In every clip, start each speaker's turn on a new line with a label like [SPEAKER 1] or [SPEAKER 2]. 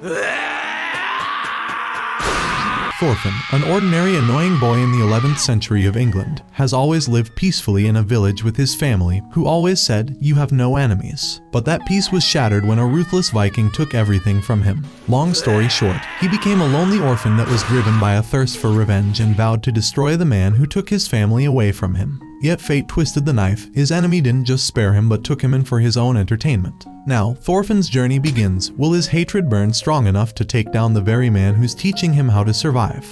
[SPEAKER 1] Thorfinn, an ordinary annoying boy in the 11th century of England, has always lived peacefully in a village with his family, who always said, "You have no enemies." But that peace was shattered when a ruthless Viking took everything from him. Long story short, he became a lonely orphan that was driven by a thirst for revenge and vowed to destroy the man who took his family away from him. Yet fate twisted the knife. His enemy didn't just spare him but took him in for his own entertainment. Now, Thorfinn's journey begins. Will his hatred burn strong enough to take down the very man who's teaching him how to survive?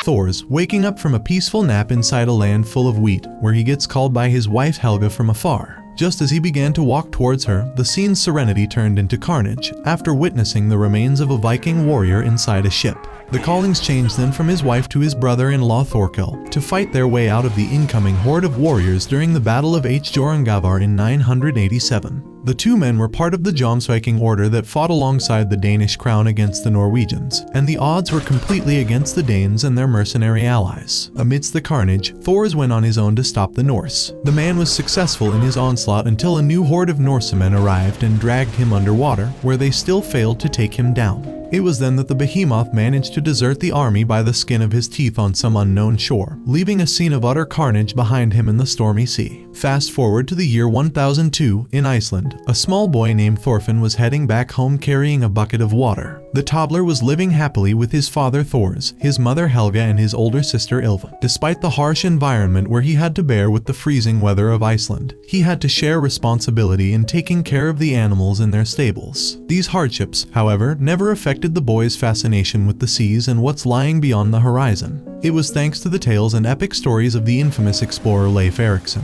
[SPEAKER 1] Thors, waking up from a peaceful nap inside a land full of wheat, where he gets called by his wife Helga from afar. Just as he began to walk towards her, the scene's serenity turned into carnage, after witnessing the remains of a Viking warrior inside a ship. The callings changed then from his wife to his brother-in-law Thorkell, to fight their way out of the incoming horde of warriors during the Battle of Hjörungavar in 987. The two men were part of the Jomsviking order that fought alongside the Danish crown against the Norwegians, and the odds were completely against the Danes and their mercenary allies. Amidst the carnage, Thors went on his own to stop the Norse. The man was successful in his onslaught until a new horde of Norsemen arrived and dragged him underwater, where they still failed to take him down. It was then that the behemoth managed to desert the army by the skin of his teeth on some unknown shore, leaving a scene of utter carnage behind him in the stormy sea. Fast forward to the year 1002, in Iceland, a small boy named Thorfinn was heading back home carrying a bucket of water. The toddler was living happily with his father Thors, his mother Helga, and his older sister Ylva. Despite the harsh environment where he had to bear with the freezing weather of Iceland, he had to share responsibility in taking care of the animals in their stables. These hardships, however, never affected the boy's fascination with the seas and what's lying beyond the horizon. It was thanks to the tales and epic stories of the infamous explorer Leif Erikson,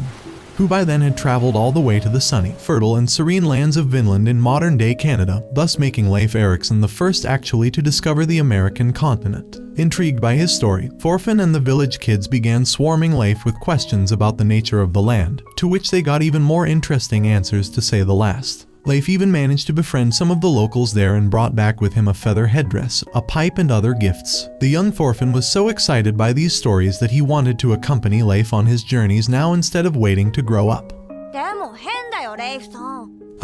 [SPEAKER 1] who by then had traveled all the way to the sunny, fertile, and serene lands of Vinland in modern-day Canada, thus making Leif Erikson the first actually to discover the American continent. Intrigued by his story, Thorfinn and the village kids began swarming Leif with questions about the nature of the land, to which they got even more interesting answers, to say the last. Leif even managed to befriend some of the locals there and brought back with him a feather headdress, a pipe, and other gifts. The young Thorfinn was so excited by these stories that he wanted to accompany Leif on his journeys now instead of waiting to grow up.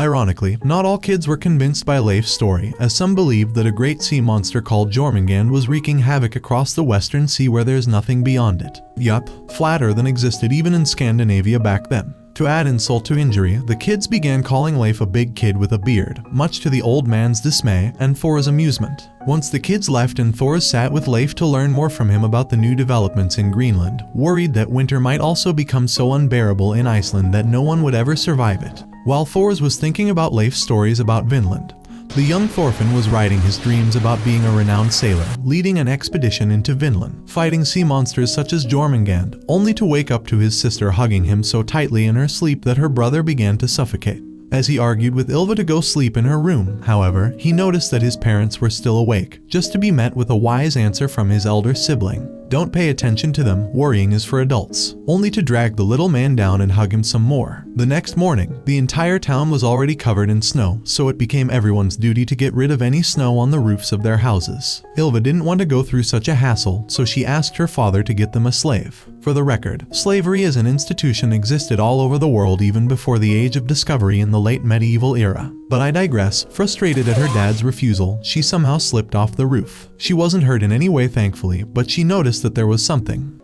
[SPEAKER 1] Ironically, not all kids were convinced by Leif's story, as some believed that a great sea monster called Jormungand was wreaking havoc across the western sea where there's nothing beyond it. Yup, flat earth existed even in Scandinavia back then. To add insult to injury, the kids began calling Leif a big kid with a beard, much to the old man's dismay and for his amusement. Once the kids left and Thors sat with Leif to learn more from him about the new developments in Greenland, worried that winter might also become so unbearable in Iceland that no one would ever survive it. While Thors was thinking about Leif's stories about Vinland, the young Thorfinn was writing his dreams about being a renowned sailor, leading an expedition into Vinland, fighting sea monsters such as Jormungand, only to wake up to his sister hugging him so tightly in her sleep that her brother began to suffocate. As he argued with Ylva to go sleep in her room, however, he noticed that his parents were still awake, just to be met with a wise answer from his elder sibling. Don't pay attention to them, worrying is for adults, only to drag the little man down and hug him some more. The next morning, the entire town was already covered in snow, so it became everyone's duty to get rid of any snow on the roofs of their houses. Ylva didn't want to go through such a hassle, so she asked her father to get them a slave. For the record, slavery as an institution existed all over the world even before the age of discovery in the late medieval era. But I digress. Frustrated at her dad's refusal, she somehow slipped off the roof. She wasn't hurt in any way, thankfully, but she noticed that there was something.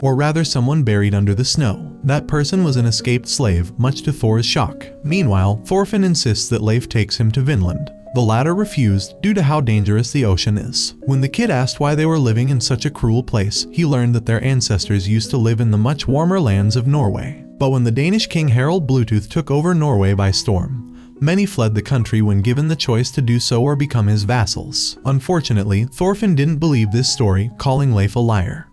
[SPEAKER 1] Or rather, someone buried under the snow. That person was an escaped slave, much to Thor's shock. Meanwhile, Thorfinn insists that Leif takes him to Vinland. The latter refused due to how dangerous the ocean is. When the kid asked why they were living in such a cruel place, he learned that their ancestors used to live in the much warmer lands of Norway. But when the Danish king Harald Bluetooth took over Norway by storm, many fled the country when given the choice to do so or become his vassals. Unfortunately, Thorfinn didn't believe this story, calling Leif a liar.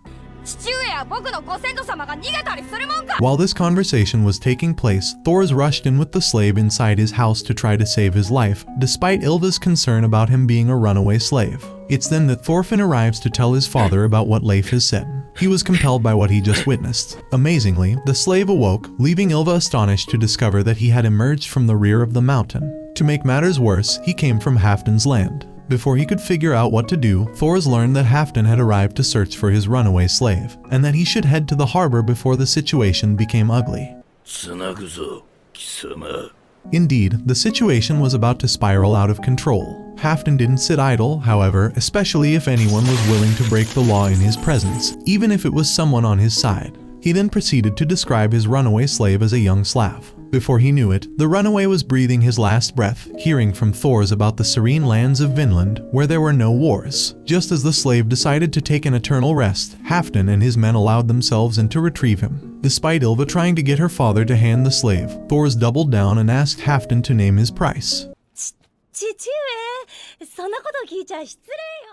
[SPEAKER 1] While this conversation was taking place, Thors rushed in with the slave inside his house to try to save his life, despite Ylva's concern about him being a runaway slave. It's then that Thorfinn arrives to tell his father about what Leif has said. He was compelled by what he just witnessed. Amazingly, the slave awoke, leaving Ylva astonished to discover that he had emerged from the rear of the mountain. To make matters worse, he came from Halfdan's land. Before he could figure out what to do, Thors learned that Halfdan had arrived to search for his runaway slave, and that he should head to the harbor before the situation became ugly. Indeed, the situation was about to spiral out of control. Halfdan didn't sit idle, however, especially if anyone was willing to break the law in his presence, even if it was someone on his side. He then proceeded to describe his runaway slave as a young Slav. Before he knew it, the runaway was breathing his last breath, hearing from Thors about the serene lands of Vinland, where there were no wars. Just as the slave decided to take an eternal rest, Halfdan and his men allowed themselves in to retrieve him. Despite Ylva trying to get her father to hand the slave, Thors doubled down and asked Halfdan to name his price.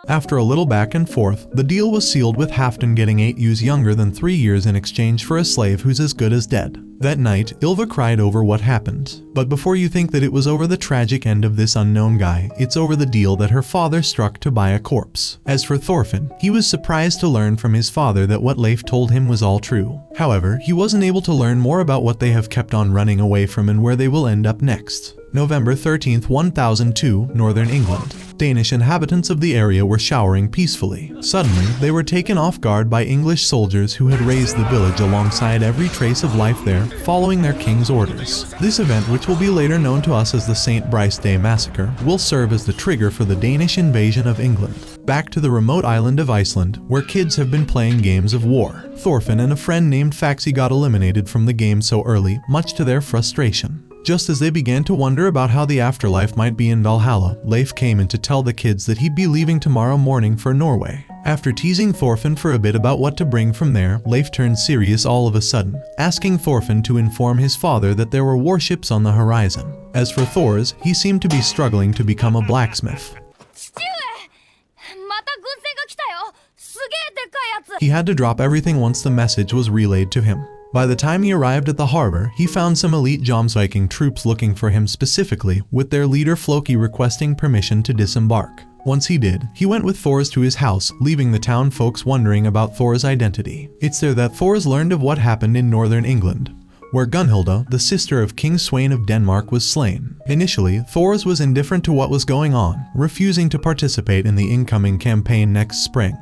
[SPEAKER 1] After a little back and forth, the deal was sealed with Halfdan getting 8 years younger than 3 years in exchange for a slave who's as good as dead. That night, Ylva cried over what happened. But before you think that it was over the tragic end of this unknown guy, it's over the deal that her father struck to buy a corpse. As for Thorfinn, he was surprised to learn from his father that what Leif told him was all true. However, he wasn't able to learn more about what they have kept on running away from and where they will end up next. November 13th, 1002, Northern England. Danish inhabitants of the area were showering peacefully. Suddenly, they were taken off guard by English soldiers who had razed the village alongside every trace of life there, following their king's orders. This event, which will be later known to us as the St. Brice Day Massacre, will serve as the trigger for the Danish invasion of England. Back to the remote island of Iceland, where kids have been playing games of war. Thorfinn and a friend named Faxi got eliminated from the game so early, much to their frustration. Just as they began to wonder about how the afterlife might be in Valhalla, Leif came in to tell the kids that he'd be leaving tomorrow morning for Norway. After teasing Thorfinn for a bit about what to bring from there, Leif turned serious all of a sudden, asking Thorfinn to inform his father that there were warships on the horizon. As for Thors, he seemed to be struggling to become a blacksmith. He had to drop everything once the message was relayed to him. By the time he arrived at the harbor, he found some elite Jomsviking troops looking for him specifically, with their leader Floki requesting permission to disembark. Once he did, he went with Thors to his house, leaving the town folks wondering about Thors' identity. It's there that Thors learned of what happened in northern England, where Gunhilda, the sister of King Sweyn of Denmark, was slain. Initially, Thors was indifferent to what was going on, refusing to participate in the incoming campaign next spring.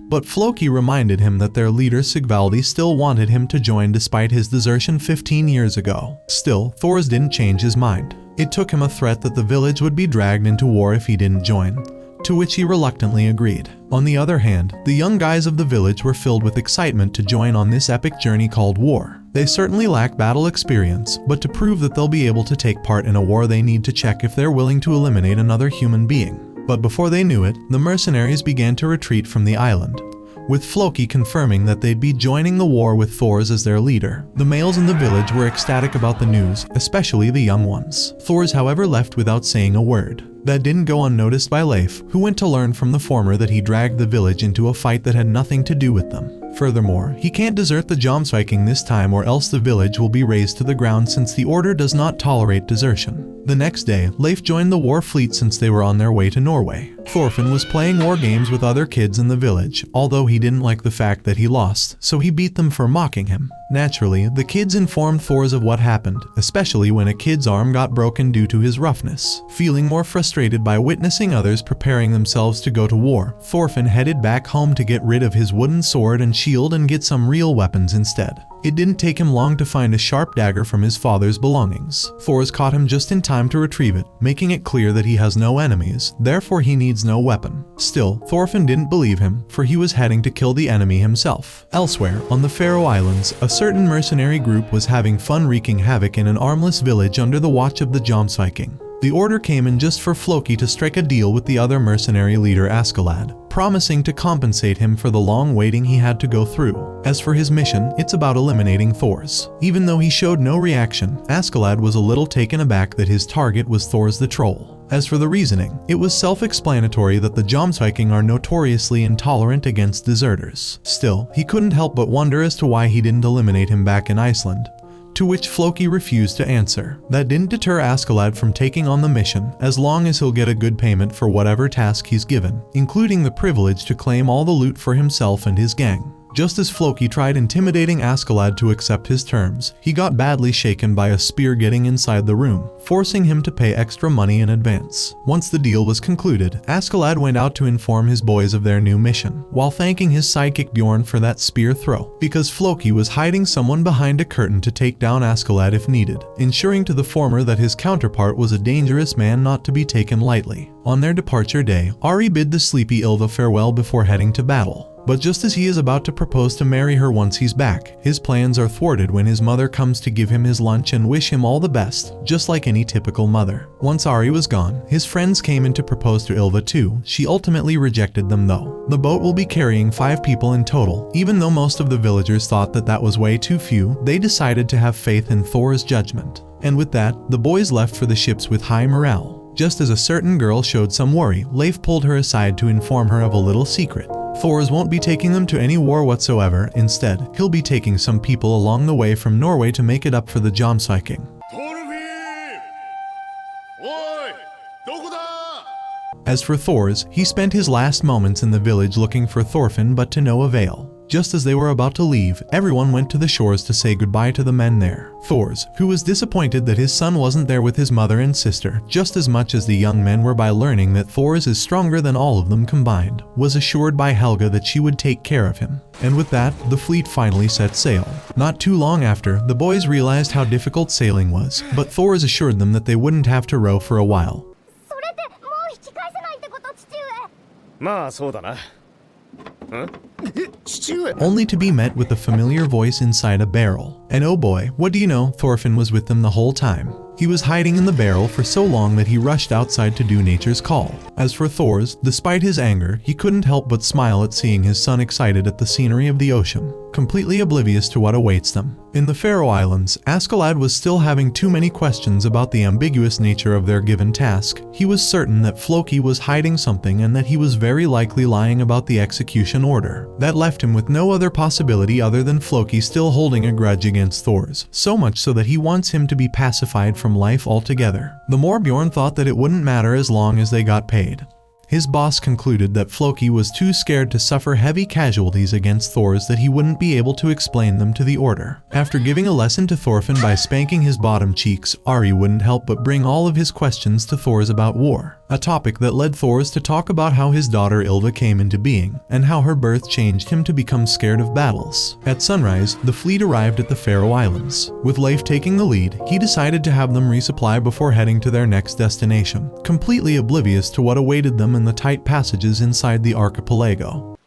[SPEAKER 1] But Floki reminded him that their leader Sigvaldi still wanted him to join despite his desertion 15 years ago. Still, Thors didn't change his mind. It took him a threat that the village would be dragged into war if he didn't join, to which he reluctantly agreed. On the other hand, the young guys of the village were filled with excitement to join on this epic journey called war. They certainly lack battle experience, but to prove that they'll be able to take part in a war, they need to check if they're willing to eliminate another human being. But before they knew it, the mercenaries began to retreat from the island, with Floki confirming that they'd be joining the war with Thors as their leader. The males in the village were ecstatic about the news, especially the young ones. Thors, however, left without saying a word. That didn't go unnoticed by Leif, who went to learn from the former that he dragged the village into a fight that had nothing to do with them. Furthermore, he can't desert the Jomsviking this time or else the village will be razed to the ground since the order does not tolerate desertion. The next day, Leif joined the war fleet since they were on their way to Norway. Thorfinn was playing war games with other kids in the village, although he didn't like the fact that he lost, so he beat them for mocking him. Naturally, the kids informed Thors of what happened, especially when a kid's arm got broken due to his roughness. Feeling more frustrated by witnessing others preparing themselves to go to war, Thorfinn headed back home to get rid of his wooden sword and shield and get some real weapons instead. It didn't take him long to find a sharp dagger from his father's belongings. Thors caught him just in time to retrieve it, making it clear that he has no enemies, therefore he needs no weapon. Still, Thorfinn didn't believe him, for he was heading to kill the enemy himself. Elsewhere, on the Faroe Islands, a certain mercenary group was having fun wreaking havoc in an armless village under the watch of the Jomsviking. The order came in just for Floki to strike a deal with the other mercenary leader Askeladd, promising to compensate him for the long waiting he had to go through. As for his mission, it's about eliminating Thors. Even though he showed no reaction, Askeladd was a little taken aback that his target was Thors the Troll. As for the reasoning, it was self-explanatory that the Jomsviking are notoriously intolerant against deserters. Still, he couldn't help but wonder as to why he didn't eliminate him back in Iceland, to which Floki refused to answer. That didn't deter Askeladd from taking on the mission, as long as he'll get a good payment for whatever task he's given, including the privilege to claim all the loot for himself and his gang. Just as Floki tried intimidating Askeladd to accept his terms, he got badly shaken by a spear getting inside the room, forcing him to pay extra money in advance. Once the deal was concluded, Askeladd went out to inform his boys of their new mission, while thanking his sidekick Bjorn for that spear throw, because Floki was hiding someone behind a curtain to take down Askeladd if needed, ensuring to the former that his counterpart was a dangerous man not to be taken lightly. On their departure day, Ari bid the sleepy Ylva farewell before heading to battle. But just as he is about to propose to marry her once he's back, his plans are thwarted when his mother comes to give him his lunch and wish him all the best, just like any typical mother. Once Ari was gone, his friends came in to propose to Ylva too. She ultimately rejected them though. The boat will be carrying 5 people in total. Even though most of the villagers thought that that was way too few, they decided to have faith in Thor's judgment. And with that, the boys left for the ships with high morale. Just as a certain girl showed some worry, Leif pulled her aside to inform her of a little secret. Thors won't be taking them to any war whatsoever. Instead, he'll be taking some people along the way from Norway to make it up for the Jomsviking. As for Thors, he spent his last moments in the village looking for Thorfinn, but to no avail. Just as they were about to leave, everyone went to the shores to say goodbye to the men there. Thors, who was disappointed that his son wasn't there with his mother and sister, just as much as the young men were by learning that Thors is stronger than all of them combined, was assured by Helga that she would take care of him. And with that, the fleet finally set sail. Not too long after, the boys realized how difficult sailing was, but Thors assured them that they wouldn't have to row for a while. Only to be met with a familiar voice inside a barrel. And oh boy, what do you know, Thorfinn was with them the whole time. He was hiding in the barrel for so long that he rushed outside to do nature's call. As for Thors, despite his anger, he couldn't help but smile at seeing his son excited at the scenery of the ocean, completely oblivious to what awaits them. In the Faroe Islands, Askeladd was still having too many questions about the ambiguous nature of their given task. He was certain that Floki was hiding something and that he was very likely lying about the execution order. That left him with no other possibility other than Floki still holding a grudge against Thors, so much so that he wants him to be pacified from life altogether. The more Bjorn thought that it wouldn't matter as long as they got paid. His boss concluded that Floki was too scared to suffer heavy casualties against Thors that he wouldn't be able to explain them to the order. After giving a lesson to Thorfinn by spanking his bottom cheeks, Ari wouldn't help but bring all of his questions to Thors about war, a topic that led Thors to talk about how his daughter Ylva came into being, and how her birth changed him to become scared of battles. At sunrise, the fleet arrived at the Faroe Islands. With Leif taking the lead, he decided to have them resupply before heading to their next destination, completely oblivious to what awaited them in the tight passages inside the archipelago.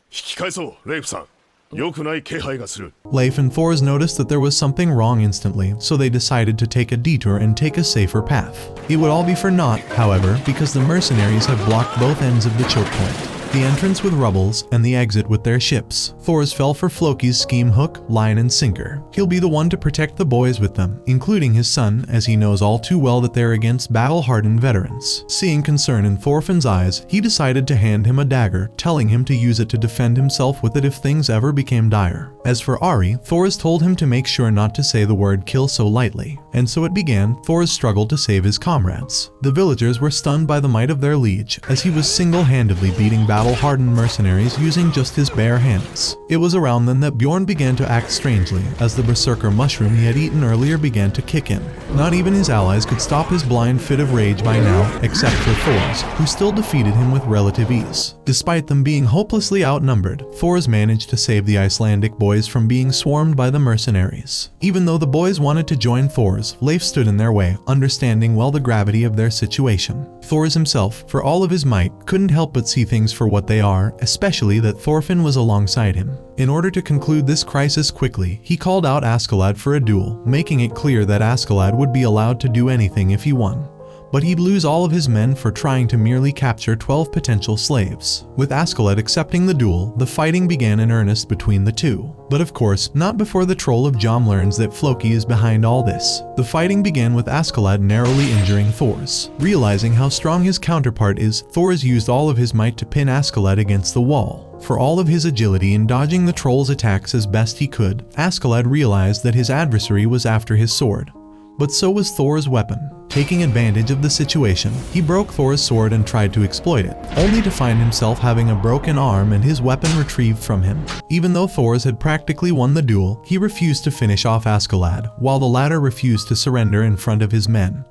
[SPEAKER 1] Leif and Thors noticed that there was something wrong instantly, so they decided to take a detour and take a safer path. It would all be for naught, however, because the mercenaries have blocked both ends of the choke point. The entrance with rubbles and the exit with their ships. Thors fell for Floki's scheme hook, line and sinker. He'll be the one to protect the boys with them, including his son, as he knows all too well that they're against battle-hardened veterans. Seeing concern in Thorfinn's eyes, he decided to hand him a dagger, telling him to use it to defend himself with it if things ever became dire. As for Ari, Thors told him to make sure not to say the word kill so lightly. And so it began. Thors struggled to save his comrades. The villagers were stunned by the might of their liege, as he was single-handedly beating battle-hardened mercenaries using just his bare hands. It was around then that Bjorn began to act strangely, as the berserker mushroom he had eaten earlier began to kick in. Not even his allies could stop his blind fit of rage by now, except for Thors, who still defeated him with relative ease. Despite them being hopelessly outnumbered, Thors managed to save the Icelandic boys from being swarmed by the mercenaries. Even though the boys wanted to join Thors, Leif stood in their way, understanding well the gravity of their situation. Thors himself, for all of his might, couldn't help but see things for what they are, especially that Thorfinn was alongside him. In order to conclude this crisis quickly, he called out Askeladd for a duel, making it clear that Askeladd would be allowed to do anything if he won. But he'd lose all of his men for trying to merely capture 12 potential slaves. With Askeladd accepting the duel, the fighting began in earnest between the two. But of course, not before the troll of Jom learns that Floki is behind all this. The fighting began with Askeladd narrowly injuring Thors. Realizing how strong his counterpart is, Thors used all of his might to pin Askeladd against the wall. For all of his agility in dodging the troll's attacks as best he could, Askeladd realized that his adversary was after his sword. but so was Thor's weapon. Taking advantage of the situation, he broke Thor's sword and tried to exploit it, only to find himself having a broken arm and his weapon retrieved from him. Even though Thors had practically won the duel, he refused to finish off Askeladd, while the latter refused to surrender in front of his men,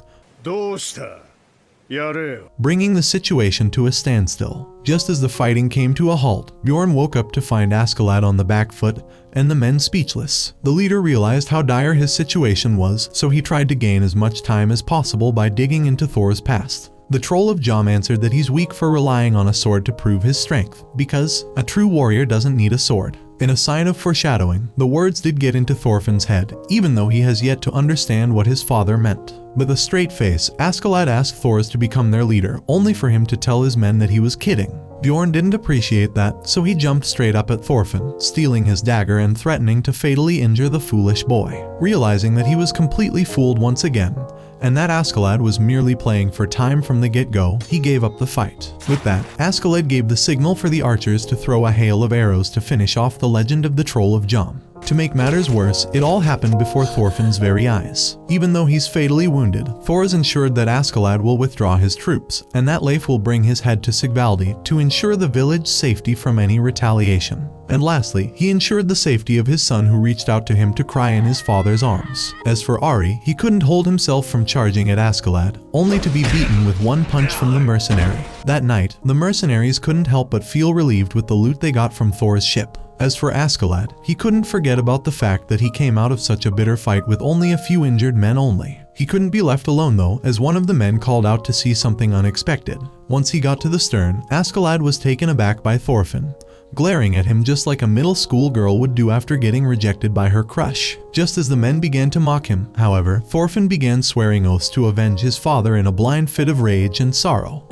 [SPEAKER 1] bringing the situation to a standstill. Just as the fighting came to a halt, Bjorn woke up to find Askeladd on the back foot and the men speechless. The leader realized how dire his situation was, so he tried to gain as much time as possible by digging into Thor's past. The troll of Jom answered that he's weak for relying on a sword to prove his strength, because a true warrior doesn't need a sword. In a sign of foreshadowing, the words did get into Thorfinn's head, even though he has yet to understand what his father meant. With a straight face, Askeladd asked Thors to become their leader, only for him to tell his men that he was kidding. Bjorn didn't appreciate that, so he jumped straight up at Thorfinn, stealing his dagger and threatening to fatally injure the foolish boy. Realizing that he was completely fooled once again, and that Askeladd was merely playing for time from the get-go, he gave up the fight. With that, Askeladd gave the signal for the archers to throw a hail of arrows to finish off the legend of the Troll of Jom. To make matters worse, it all happened before Thorfinn's very eyes. Even though he's fatally wounded, Thors ensured that Askeladd will withdraw his troops, and that Leif will bring his head to Sigvaldi to ensure the village's safety from any retaliation. And lastly, he ensured the safety of his son, who reached out to him to cry in his father's arms. As for Ari, he couldn't hold himself from charging at Askeladd, only to be beaten with one punch from the mercenary. That night, the mercenaries couldn't help but feel relieved with the loot they got from Thor's ship. As for Askeladd, he couldn't forget about the fact that he came out of such a bitter fight with only a few injured men only. He couldn't be left alone though, as one of the men called out to see something unexpected. Once he got to the stern, Askeladd was taken aback by Thorfinn, glaring at him just like a middle school girl would do after getting rejected by her crush. Just as the men began to mock him, however, Thorfinn began swearing oaths to avenge his father in a blind fit of rage and sorrow.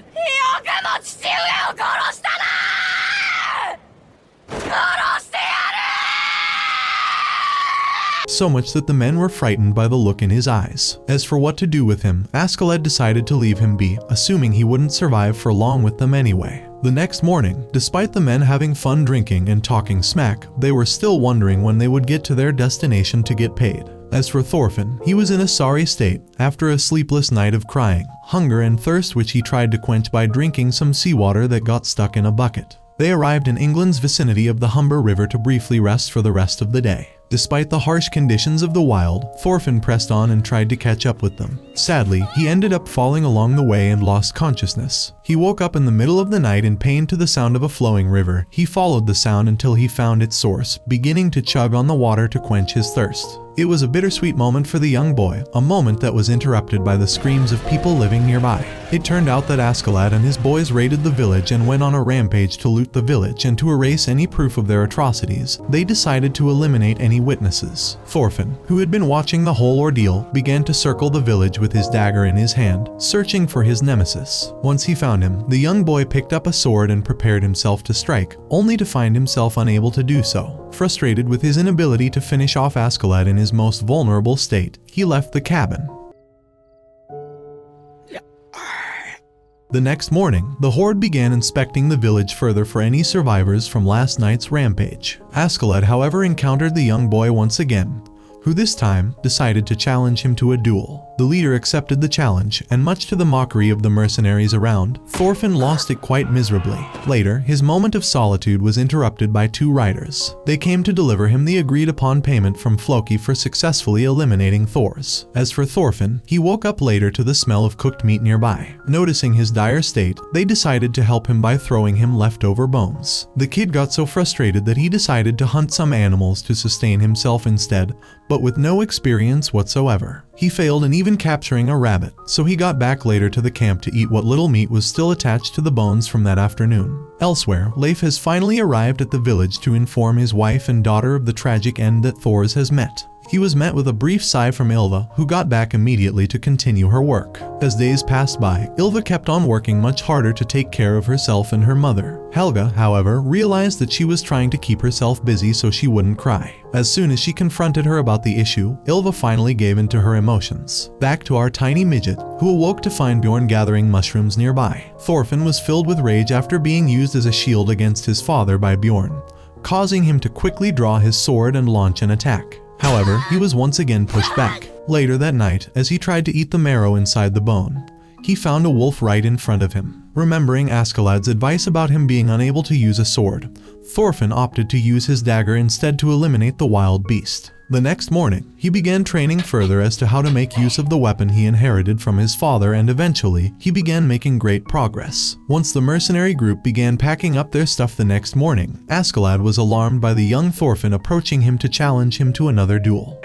[SPEAKER 1] So much that the men were frightened by the look in his eyes. As for what to do with him, Askeladd decided to leave him be, assuming he wouldn't survive for long with them anyway. The next morning, despite the men having fun drinking and talking smack, they were still wondering when they would get to their destination to get paid. As for Thorfinn, he was in a sorry state after a sleepless night of crying, hunger and thirst, which he tried to quench by drinking some seawater that got stuck in a bucket. They arrived in England's vicinity of the Humber River to briefly rest for the rest of the day. Despite the harsh conditions of the wild, Thorfinn pressed on and tried to catch up with them. Sadly, he ended up falling along the way and lost consciousness. He woke up in the middle of the night in pain to the sound of a flowing river. He followed the sound until he found its source, beginning to chug on the water to quench his thirst. It was a bittersweet moment for the young boy, a moment that was interrupted by the screams of people living nearby. It turned out that Askeladd and his boys raided the village and went on a rampage to loot the village, and to erase any proof of their atrocities, they decided to eliminate any witnesses. Thorfinn, who had been watching the whole ordeal, began to circle the village with his dagger in his hand, searching for his nemesis. Once he found him, the young boy picked up a sword and prepared himself to strike, only to find himself unable to do so. Frustrated with his inability to finish off Askeladd in his most vulnerable state, he left the cabin. The next morning, the horde began inspecting the village further for any survivors from last night's rampage. Askeladd, however, encountered the young boy once again, who this time decided to challenge him to a duel. The leader accepted the challenge, and much to the mockery of the mercenaries around, Thorfinn lost it quite miserably. Later, his moment of solitude was interrupted by two riders. They came to deliver him the agreed-upon payment from Floki for successfully eliminating Thors. As for Thorfinn, he woke up later to the smell of cooked meat nearby. Noticing his dire state, they decided to help him by throwing him leftover bones. The kid got so frustrated that he decided to hunt some animals to sustain himself instead, but with no experience whatsoever. He failed in even capturing a rabbit, so he got back later to the camp to eat what little meat was still attached to the bones from that afternoon. Elsewhere, Leif has finally arrived at the village to inform his wife and daughter of the tragic end that Thors has met. He was met with a brief sigh from Ylva, who got back immediately to continue her work. As days passed by, Ylva kept on working much harder to take care of herself and her mother. Helga, however, realized that she was trying to keep herself busy so she wouldn't cry. As soon as she confronted her about the issue, Ylva finally gave in to her emotions. Back to our tiny midget, who awoke to find Bjorn gathering mushrooms nearby. Thorfinn was filled with rage after being used as a shield against his father by Bjorn, causing him to quickly draw his sword and launch an attack. However, he was once again pushed back. Later that night, as he tried to eat the marrow inside the bone, he found a wolf right in front of him. Remembering Askeladd's advice about him being unable to use a sword, Thorfinn opted to use his dagger instead to eliminate the wild beast. The next morning, he began training further as to how to make use of the weapon he inherited from his father, and eventually, he began making great progress. Once the mercenary group began packing up their stuff the next morning, Askeladd was alarmed by the young Thorfinn approaching him to challenge him to another duel.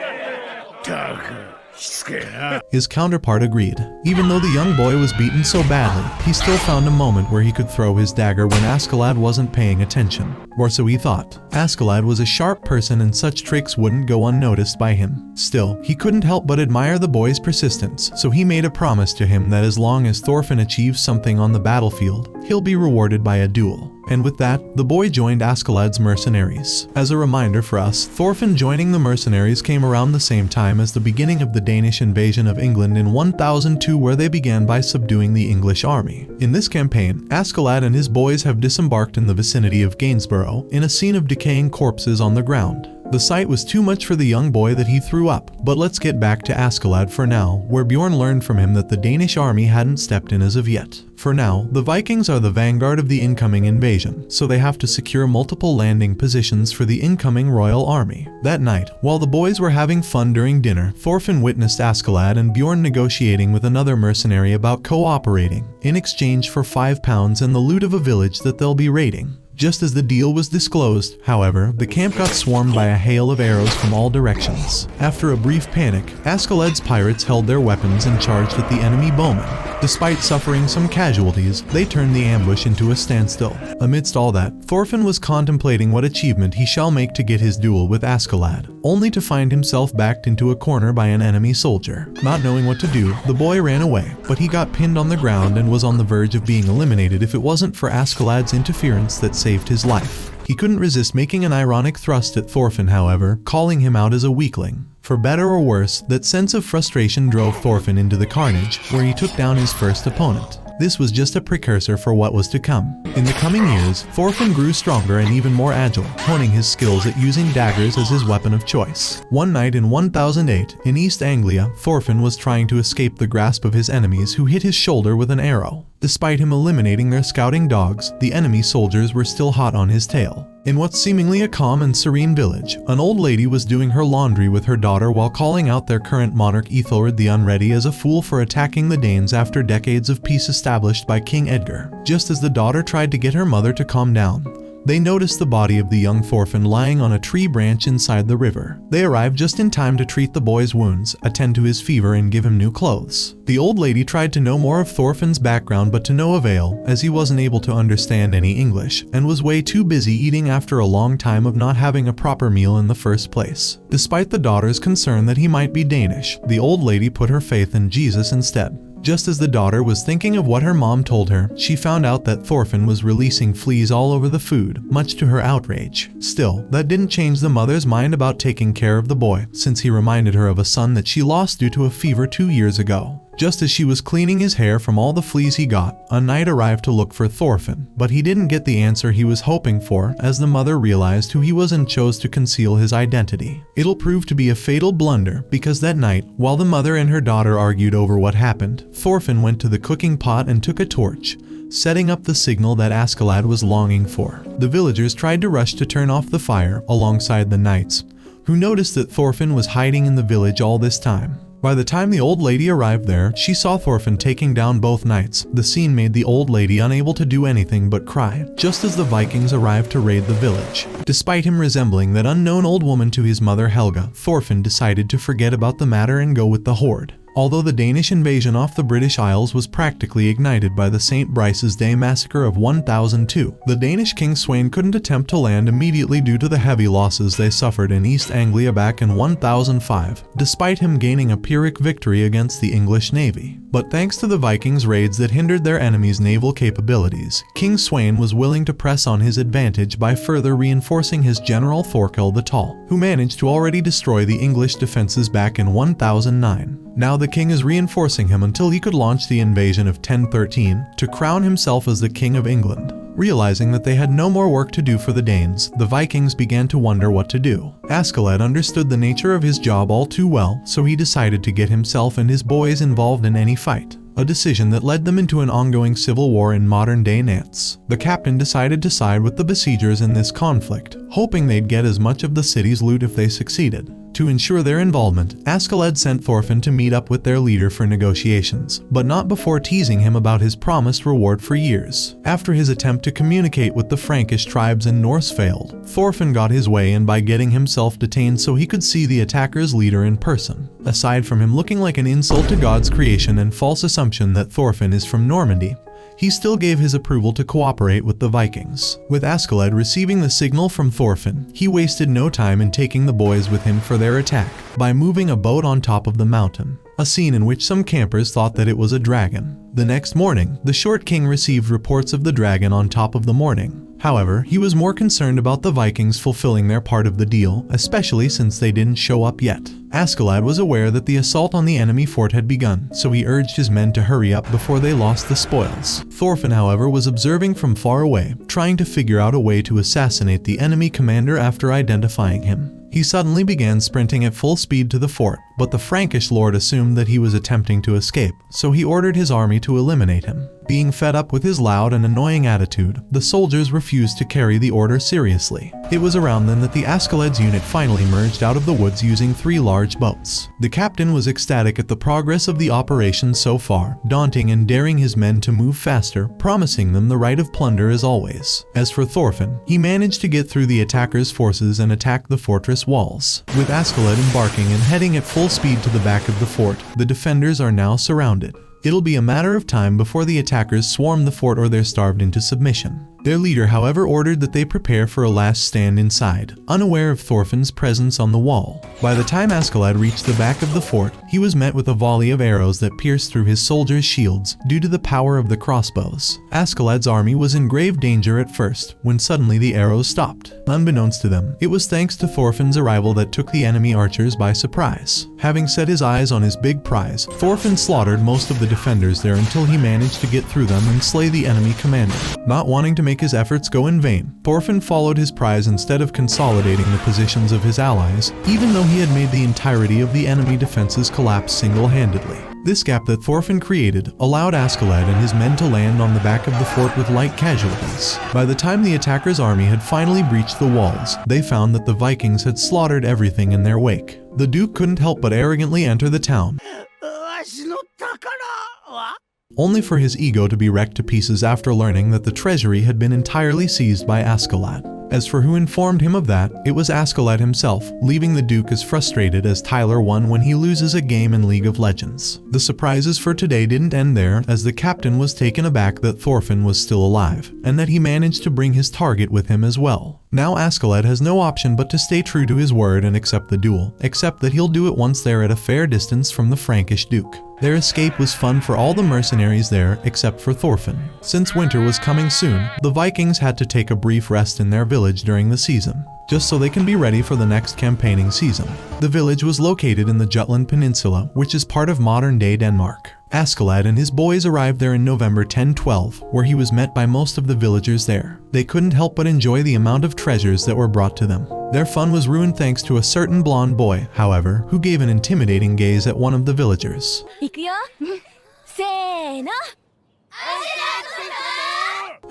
[SPEAKER 1] His counterpart agreed. Even though the young boy was beaten so badly, he still found a moment where he could throw his dagger when Askeladd wasn't paying attention. Or so he thought. Askeladd was a sharp person and such tricks wouldn't go unnoticed by him. Still, he couldn't help but admire the boy's persistence, so he made a promise to him that as long as Thorfinn achieves something on the battlefield, he'll be rewarded by a duel. And with that, the boy joined Askeladd's mercenaries. As a reminder for us, Thorfinn joining the mercenaries came around the same time as the beginning of the Danish invasion of England in 1002, where they began by subduing the English army. In this campaign, Askeladd and his boys have disembarked in the vicinity of Gainsborough in a scene of decaying corpses on the ground. The sight was too much for the young boy that he threw up, but let's get back to Askeladd for now, where Bjorn learned from him that the Danish army hadn't stepped in as of yet. For now, the Vikings are the vanguard of the incoming invasion, so they have to secure multiple landing positions for the incoming royal army. That night, while the boys were having fun during dinner, Thorfinn witnessed Askeladd and Bjorn negotiating with another mercenary about cooperating, in exchange for £5 and the loot of a village that they'll be raiding. Just as the deal was disclosed, however, the camp got swarmed by a hail of arrows from all directions. After a brief panic, Askeladd's pirates held their weapons and charged at the enemy bowmen. Despite suffering some casualties, they turned the ambush into a standstill. Amidst all that, Thorfinn was contemplating what achievement he shall make to get his duel with Askeladd, only to find himself backed into a corner by an enemy soldier. Not knowing what to do, the boy ran away, but he got pinned on the ground and was on the verge of being eliminated if it wasn't for Askeladd's interference that saved his life. He couldn't resist making an ironic thrust at Thorfinn, however, calling him out as a weakling. For better or worse, that sense of frustration drove Thorfinn into the carnage, where he took down his first opponent. This was just a precursor for what was to come. In the coming years, Thorfinn grew stronger and even more agile, honing his skills at using daggers as his weapon of choice. One night in 1008, in East Anglia, Thorfinn was trying to escape the grasp of his enemies, who hit his shoulder with an arrow. Despite him eliminating their scouting dogs, the enemy soldiers were still hot on his tail. In what's seemingly a calm and serene village, an old lady was doing her laundry with her daughter while calling out their current monarch Ethelred the Unready as a fool for attacking the Danes after decades of peace established by King Edgar. Just as the daughter tried to get her mother to calm down, they noticed the body of the young Thorfinn lying on a tree branch inside the river. They arrived just in time to treat the boy's wounds, attend to his fever, and give him new clothes. The old lady tried to know more of Thorfinn's background, but to no avail, as he wasn't able to understand any English, and was way too busy eating after a long time of not having a proper meal in the first place. Despite the daughter's concern that he might be Danish, the old lady put her faith in Jesus instead. Just as the daughter was thinking of what her mom told her, she found out that Thorfinn was releasing fleas all over the food, much to her outrage. Still, that didn't change the mother's mind about taking care of the boy, since he reminded her of a son that she lost due to a fever 2 years ago. Just as she was cleaning his hair from all the fleas he got, a knight arrived to look for Thorfinn, but he didn't get the answer he was hoping for, as the mother realized who he was and chose to conceal his identity. It'll prove to be a fatal blunder, because that night, while the mother and her daughter argued over what happened, Thorfinn went to the cooking pot and took a torch, setting up the signal that Askeladd was longing for. The villagers tried to rush to turn off the fire, alongside the knights, who noticed that Thorfinn was hiding in the village all this time. By the time the old lady arrived there, she saw Thorfinn taking down both knights. The scene made the old lady unable to do anything but cry, just as the Vikings arrived to raid the village. Despite him resembling that unknown old woman to his mother Helga, Thorfinn decided to forget about the matter and go with the horde. Although the Danish invasion off the British Isles was practically ignited by the St. Brice's Day massacre of 1002, the Danish King Sweyn couldn't attempt to land immediately due to the heavy losses they suffered in East Anglia back in 1005, despite him gaining a Pyrrhic victory against the English navy. But thanks to the Vikings' raids that hindered their enemies' naval capabilities, King Sweyn was willing to press on his advantage by further reinforcing his general Thorkell the Tall, who managed to already destroy the English defenses back in 1009. Now the king is reinforcing him until he could launch the invasion of 1013 to crown himself as the king of England. Realizing that they had no more work to do for the Danes, the Vikings began to wonder what to do. Askeladd understood the nature of his job all too well, so he decided to get himself and his boys involved in any fight. A decision that led them into an ongoing civil war in modern-day Nantes. The captain decided to side with the besiegers in this conflict, hoping they'd get as much of the city's loot if they succeeded. To ensure their involvement, Askeladd sent Thorfinn to meet up with their leader for negotiations, but not before teasing him about his promised reward for years. After his attempt to communicate with the Frankish tribes in Norse failed, Thorfinn got his way in by getting himself detained so he could see the attacker's leader in person. Aside from him looking like an insult to God's creation and false assumption that Thorfinn is from Normandy, he still gave his approval to cooperate with the Vikings. With Askeladd receiving the signal from Thorfinn, he wasted no time in taking the boys with him for their attack by moving a boat on top of the mountain, a scene in which some campers thought that it was a dragon. The next morning, the short king received reports of the dragon on top of the morning. However, he was more concerned about the Vikings fulfilling their part of the deal, especially since they didn't show up yet. Askeladd was aware that the assault on the enemy fort had begun, so he urged his men to hurry up before they lost the spoils. Thorfinn, however, was observing from far away, trying to figure out a way to assassinate the enemy commander after identifying him. He suddenly began sprinting at full speed to the fort, but the Frankish lord assumed that he was attempting to escape, so he ordered his army to eliminate him. Being fed up with his loud and annoying attitude, the soldiers refused to carry the order seriously. It was around then that the Askeladd's unit finally emerged out of the woods using 3 large boats. The captain was ecstatic at the progress of the operation so far, daunting and daring his men to move faster, promising them the right of plunder as always. As for Thorfinn, he managed to get through the attackers' forces and attack the fortress walls. With Askeladd embarking and heading at full speed to the back of the fort, the defenders are now surrounded. It'll be a matter of time before the attackers swarm the fort or they're starved into submission. Their leader, however, ordered that they prepare for a last stand inside, unaware of Thorfinn's presence on the wall. By the time Askeladd reached the back of the fort, he was met with a volley of arrows that pierced through his soldiers' shields due to the power of the crossbows. Askeladd's army was in grave danger at first, when suddenly the arrows stopped. Unbeknownst to them, it was thanks to Thorfinn's arrival that took the enemy archers by surprise. Having set his eyes on his big prize, Thorfinn slaughtered most of the defenders there until he managed to get through them and slay the enemy commander. Not wanting to make his efforts go in vain, Thorfinn followed his prize instead of consolidating the positions of his allies, even though he had made the entirety of the enemy defenses collapse single-handedly. This gap that Thorfinn created allowed Askeladd and his men to land on the back of the fort with light casualties. By the time the attacker's army had finally breached the walls, they found that the Vikings had slaughtered everything in their wake. The Duke couldn't help but arrogantly enter the town, only for his ego to be wrecked to pieces after learning that the treasury had been entirely seized by Askeladd. As for who informed him of that, it was Askeladd himself, leaving the Duke as frustrated as Tyler 1 when he loses a game in League of Legends. The surprises for today didn't end there, as the captain was taken aback that Thorfinn was still alive, and that he managed to bring his target with him as well. Now Askeladd has no option but to stay true to his word and accept the duel, except that he'll do it once they're at a fair distance from the Frankish Duke. Their escape was fun for all the mercenaries there except for Thorfinn. Since winter was coming soon, the Vikings had to take a brief rest in their village during the season, just so they can be ready for the next campaigning season. The village was located in the Jutland Peninsula, which is part of modern-day Denmark. Askeladd and his boys arrived there in November 1012, where he was met by most of the villagers there. They couldn't help but enjoy the amount of treasures that were brought to them. Their fun was ruined thanks to a certain blonde boy, however, who gave an intimidating gaze at one of the villagers.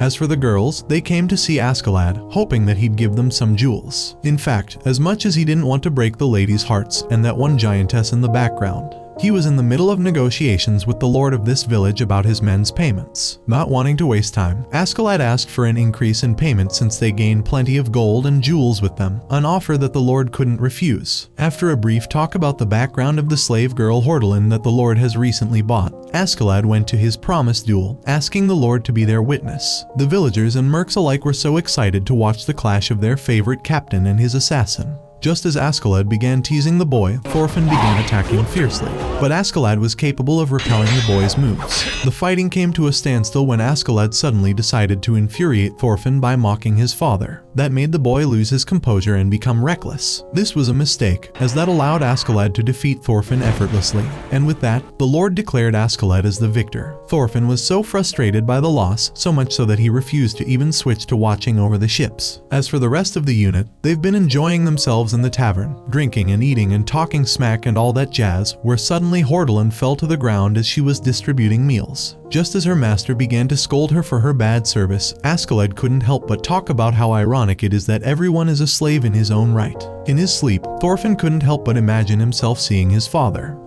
[SPEAKER 1] As for the girls, they came to see Askeladd, hoping that he'd give them some jewels. In fact, as much as he didn't want to break the ladies' hearts and that one giantess in the background, he was in the middle of negotiations with the lord of this village about his men's payments. Not wanting to waste time, Askeladd asked for an increase in payment since they gained plenty of gold and jewels with them, an offer that the lord couldn't refuse. After a brief talk about the background of the slave girl Hordelin that the lord has recently bought, Askeladd went to his promised duel, asking the lord to be their witness. The villagers and mercs alike were so excited to watch the clash of their favorite captain and his assassin. Just as Askeladd began teasing the boy, Thorfinn began attacking fiercely. But Askeladd was capable of repelling the boy's moves. The fighting came to a standstill when Askeladd suddenly decided to infuriate Thorfinn by mocking his father. That made the boy lose his composure and become reckless. This was a mistake, as that allowed Askeladd to defeat Thorfinn effortlessly. And with that, the Lord declared Askeladd as the victor. Thorfinn was so frustrated by the loss, so much so that he refused to even switch to watching over the ships. As for the rest of the unit, they've been enjoying themselves in the tavern, drinking and eating and talking smack and all that jazz, where suddenly Hordaland fell to the ground as she was distributing meals. Just as her master began to scold her for her bad service, Askeladd couldn't help but talk about how ironic it is that everyone is a slave in his own right. In his sleep, Thorfinn couldn't help but imagine himself seeing his father.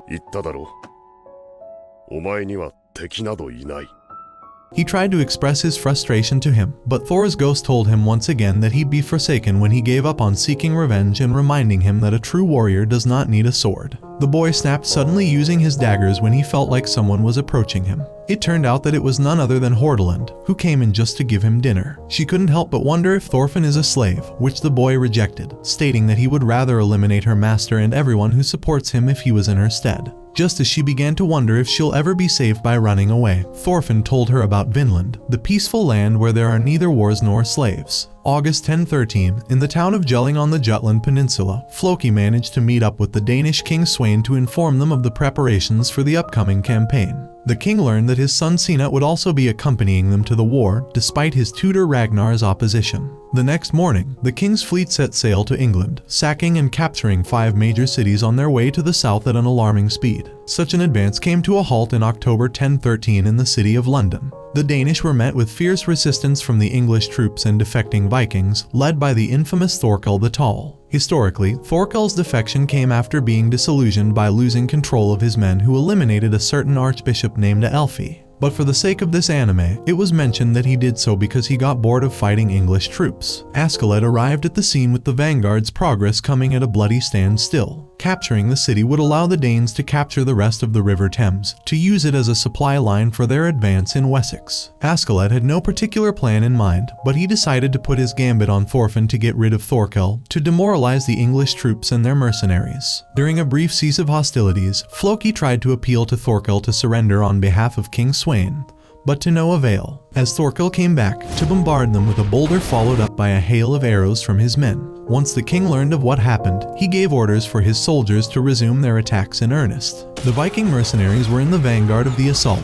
[SPEAKER 1] He tried to express his frustration to him, but Thor's ghost told him once again that he'd be forsaken when he gave up on seeking revenge and reminding him that a true warrior does not need a sword. The boy snapped suddenly using his daggers when he felt like someone was approaching him. It turned out that it was none other than Hordaland, who came in just to give him dinner. She couldn't help but wonder if Thorfinn is a slave, which the boy rejected, stating that he would rather eliminate her master and everyone who supports him if he was in her stead. Just as she began to wonder if she'll ever be saved by running away, Thorfinn told her about Vinland, the peaceful land where there are neither wars nor slaves. August 1013, in the town of Jelling on the Jutland Peninsula, Floki managed to meet up with the Danish king Sweyn to inform them of the preparations for the upcoming campaign. The king learned that his son Sinet would also be accompanying them to the war, despite his tutor Ragnar's opposition. The next morning, the king's fleet set sail to England, sacking and capturing 5 major cities on their way to the south at an alarming speed. Such an advance came to a halt in October 1013 in the city of London. The Danish were met with fierce resistance from the English troops and defecting Vikings, led by the infamous Thorkell the Tall. Historically, Thorkell's defection came after being disillusioned by losing control of his men who eliminated a certain archbishop named Elfi. But for the sake of this anime, it was mentioned that he did so because he got bored of fighting English troops. Askeladd arrived at the scene with the vanguard's progress coming at a bloody standstill. Capturing the city would allow the Danes to capture the rest of the River Thames, to use it as a supply line for their advance in Wessex. Askeladd had no particular plan in mind, but he decided to put his gambit on Thorfinn to get rid of Thorkell, to demoralize the English troops and their mercenaries. During a brief cease of hostilities, Floki tried to appeal to Thorkell to surrender on behalf of King Sweyn, but to no avail, as Thorkell came back to bombard them with a boulder followed up by a hail of arrows from his men. Once the king learned of what happened, he gave orders for his soldiers to resume their attacks in earnest. The Viking mercenaries were in the vanguard of the assault.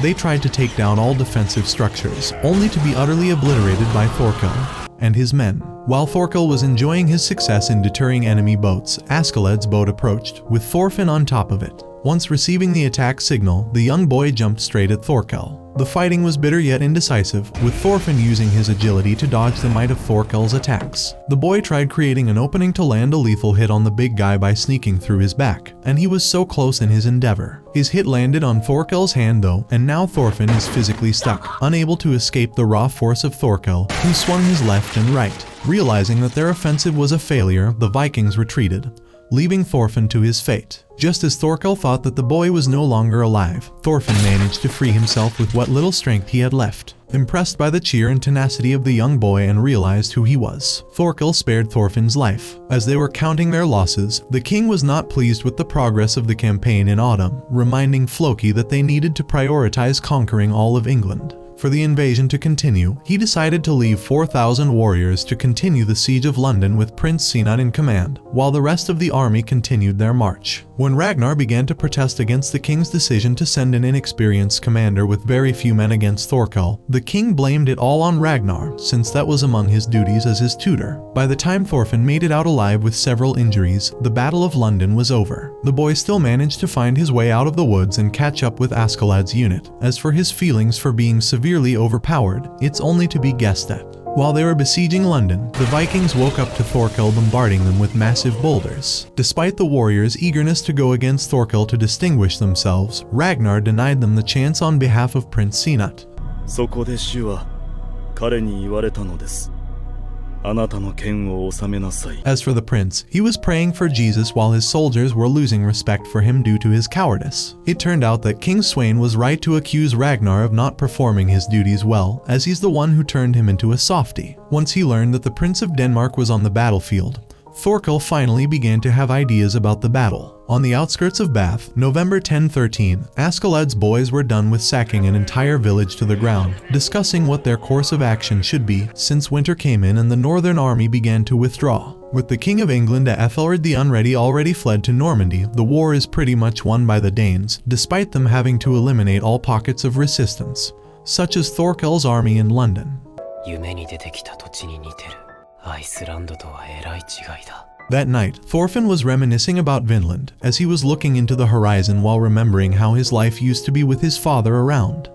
[SPEAKER 1] They tried to take down all defensive structures, only to be utterly obliterated by Thorkell and his men. While Thorkell was enjoying his success in deterring enemy boats, Askeladd's boat approached, with Thorfinn on top of it. Once receiving the attack signal, the young boy jumped straight at Thorkell. The fighting was bitter yet indecisive, with Thorfinn using his agility to dodge the might of Thorkell's attacks. The boy tried creating an opening to land a lethal hit on the big guy by sneaking through his back, and he was so close in his endeavor. His hit landed on Thorkell's hand though, and now Thorfinn is physically stuck, unable to escape the raw force of Thorkell, who swung his left and right. Realizing that their offensive was a failure, the Vikings retreated, leaving Thorfinn to his fate. Just as Thorkell thought that the boy was no longer alive, Thorfinn managed to free himself with what little strength he had left. Impressed by the cheer and tenacity of the young boy and realized who he was, Thorkell spared Thorfinn's life. As they were counting their losses, the king was not pleased with the progress of the campaign in autumn, reminding Floki that they needed to prioritize conquering all of England. For the invasion to continue, he decided to leave 4,000 warriors to continue the siege of London with Prince Sinet in command, while the rest of the army continued their march. When Ragnar began to protest against the king's decision to send an inexperienced commander with very few men against Thorkell, the king blamed it all on Ragnar, since that was among his duties as his tutor. By the time Thorfinn made it out alive with several injuries, the Battle of London was over. The boy still managed to find his way out of the woods and catch up with Askeladd's unit. As for his feelings for being severely overpowered, it's only to be guessed at. While they were besieging London, the Vikings woke up to Thorkell bombarding them with massive boulders. Despite the warriors' eagerness to go against Thorkell to distinguish themselves, Ragnar denied them the chance on behalf of Prince Sinet. As for the prince, he was praying for Jesus while his soldiers were losing respect for him due to his cowardice. It turned out that King Sweyn was right to accuse Ragnar of not performing his duties well, as he's the one who turned him into a softie. Once he learned that the Prince of Denmark was on the battlefield, Thorkell finally began to have ideas about the battle. On the outskirts of Bath, November 1013, Askeladd's boys were done with sacking an entire village to the ground, discussing what their course of action should be since winter came in and the northern army began to withdraw. With the King of England Ethelred the Unready already fled to Normandy, the war is pretty much won by the Danes, despite them having to eliminate all pockets of resistance, such as Thorkell's army in London. That night, Thorfinn was reminiscing about Vinland, as he was looking into the horizon while remembering how his life used to be with his father around.